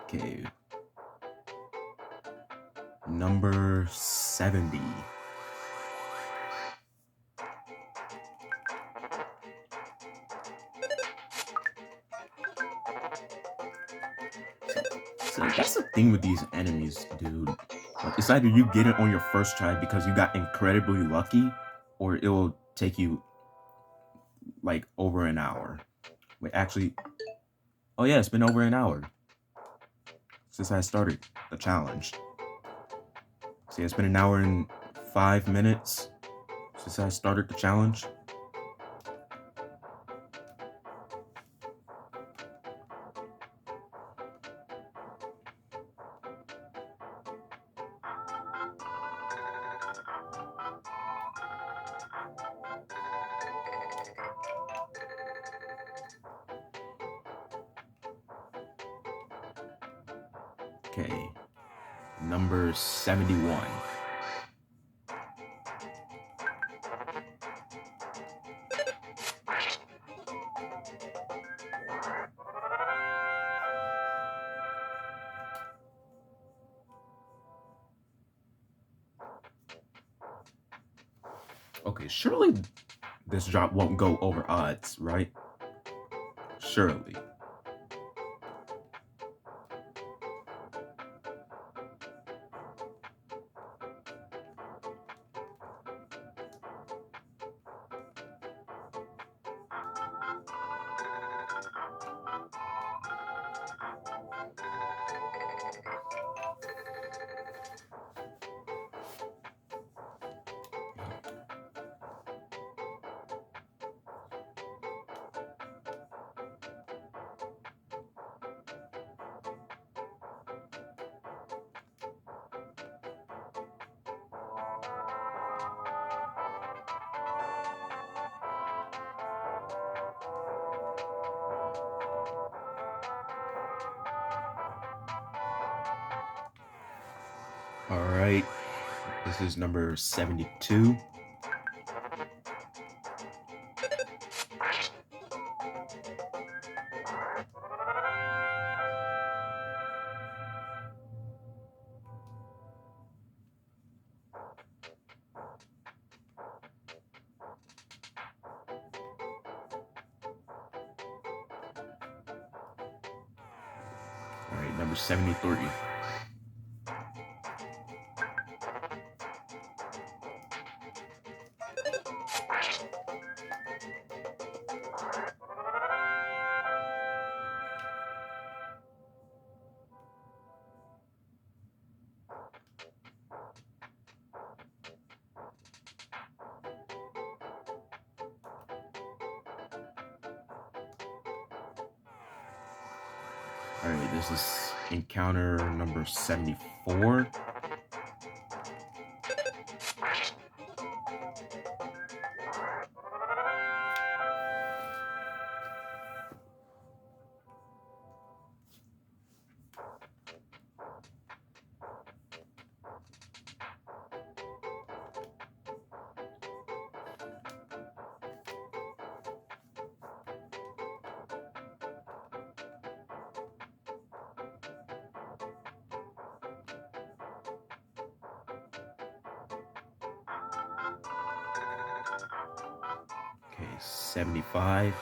Speaker 1: Okay. Number 70. So that's the thing with these enemies, dude. It's either you get it on your first try because you got incredibly lucky, or it will take you like over an hour. Wait, actually, oh yeah, it's been over an hour since I started the challenge. See, it's been an hour and 5 minutes since I started the challenge. Okay, number 71. Okay, surely this drop won't go over odds, right? Surely. All right, this is number 72. All right, number 73. All right, this is encounter number 74. Okay, 75.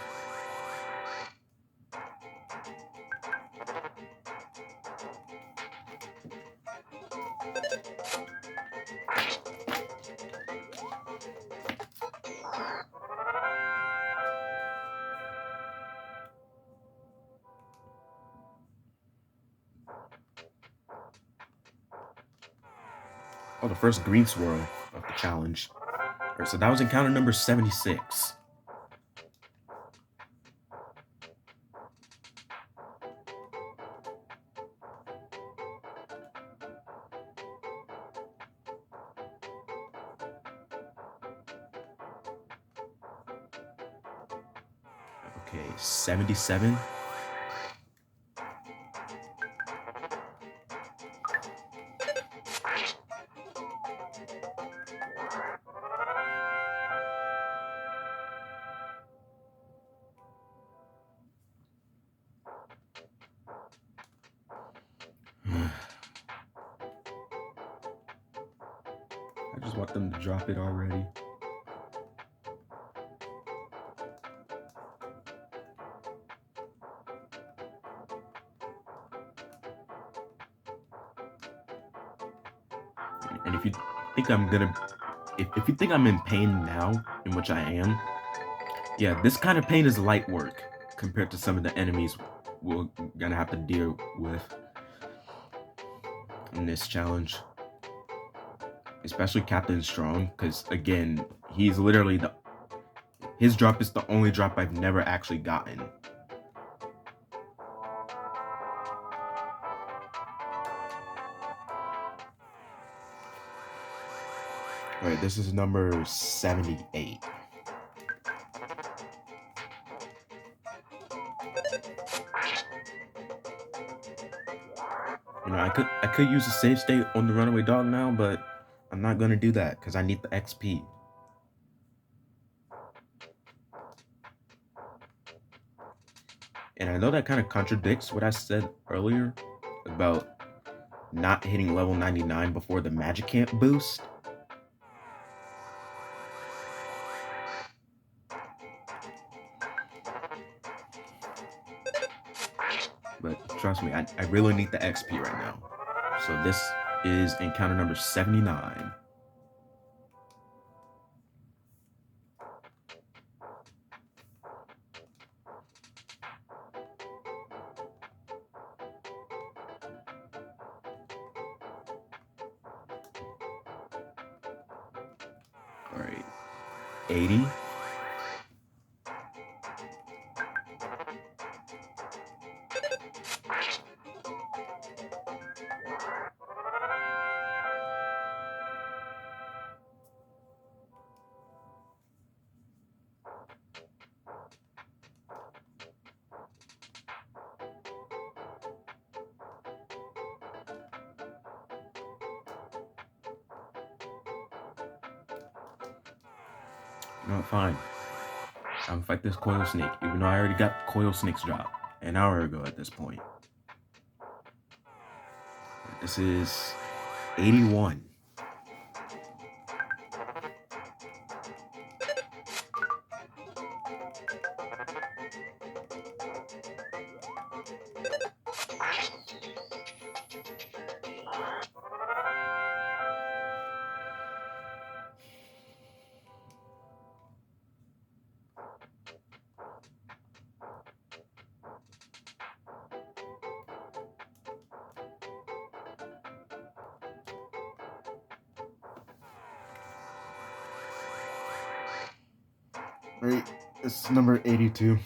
Speaker 1: Oh, the first green swirl of the challenge. All right, so that was encounter number 76. Okay, 77. I just want them to drop it already. And if you think I'm gonna, if you think I'm in pain now, in which I am, yeah, this kind of pain is light work compared to some of the enemies we're gonna have to deal with in this challenge. Especially Captain Strong, because again, he's literally his drop is the only drop I've never actually gotten. Alright, this is number 78. You know, I could use a save state on the runaway dog now, but I'm not gonna do that because I need the XP. And I know that kind of contradicts what I said earlier about not hitting level 99 before the magic camp boost. But trust me, I really need the XP right now. So this is encounter number 79. Alright, 80. No, fine. I'm gonna fight this coil snake, even though I already got coil snake's drop an hour ago at this point. This is 81. Right, this is number 82.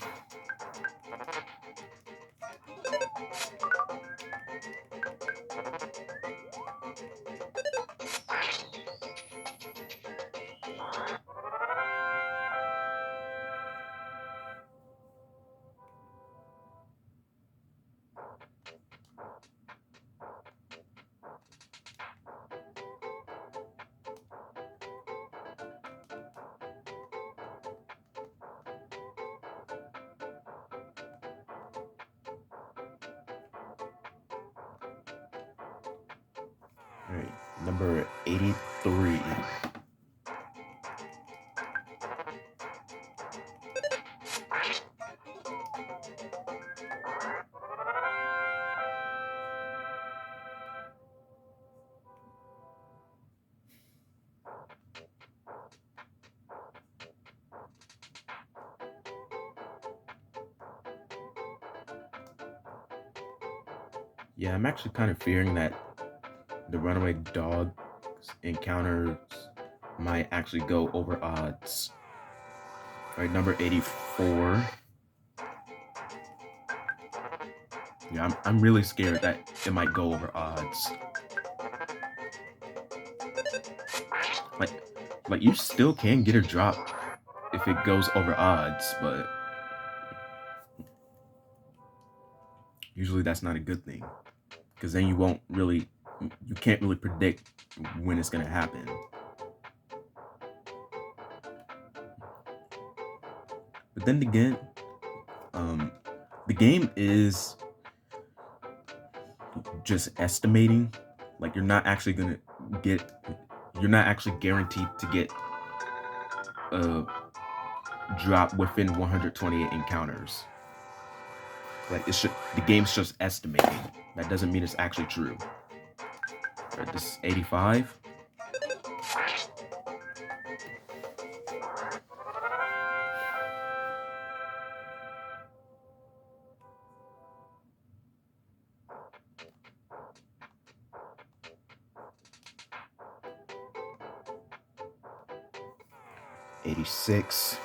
Speaker 1: All right, number 83. Yeah, I'm actually kind of fearing that the runaway dog encounters might actually go over odds. All right, number 84. Yeah, I'm really scared that it might go over odds. Like, like you still can get a drop if it goes over odds, but usually that's not a good thing because then you can't really predict when it's gonna happen. But then again, the game is just estimating. Like get, you're not actually guaranteed to get a drop within 128 encounters. Like the game's just estimating. That doesn't mean it's actually true. Right, this is 85. 86.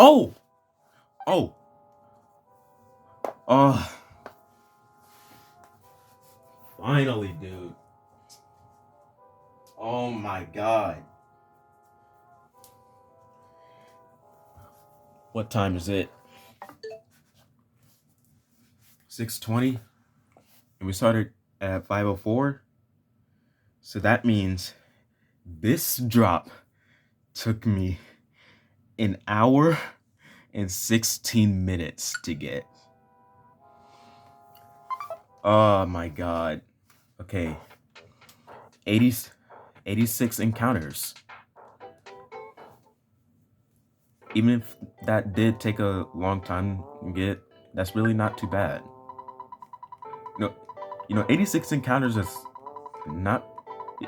Speaker 1: Oh! Oh! Oh! Finally, dude. Oh my god. What time is it? 6:20? And we started at 5:04. So that means this drop took me an hour and 16 minutes to get. Oh my god. Okay. 86 encounters. Even if that did take a long time to get, that's really not too bad. You know, 86 encounters is not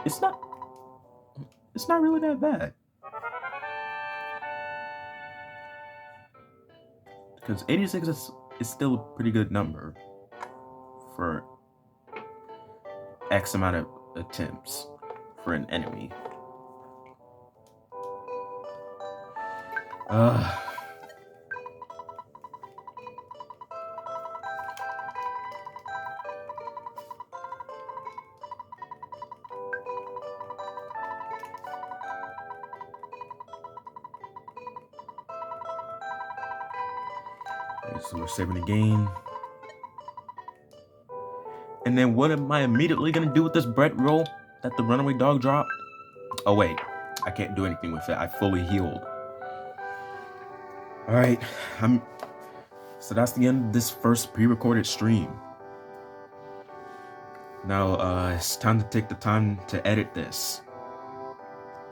Speaker 1: it's not it's not really that bad. Because 86 is still a pretty good number for X amount of attempts for an enemy. So we're saving the game. And then what am I immediately gonna do with this bread roll that the runaway dog dropped? Oh wait, I can't do anything with it. I fully healed. All right, so that's the end of this first pre-recorded stream. Now it's time to take the time to edit this.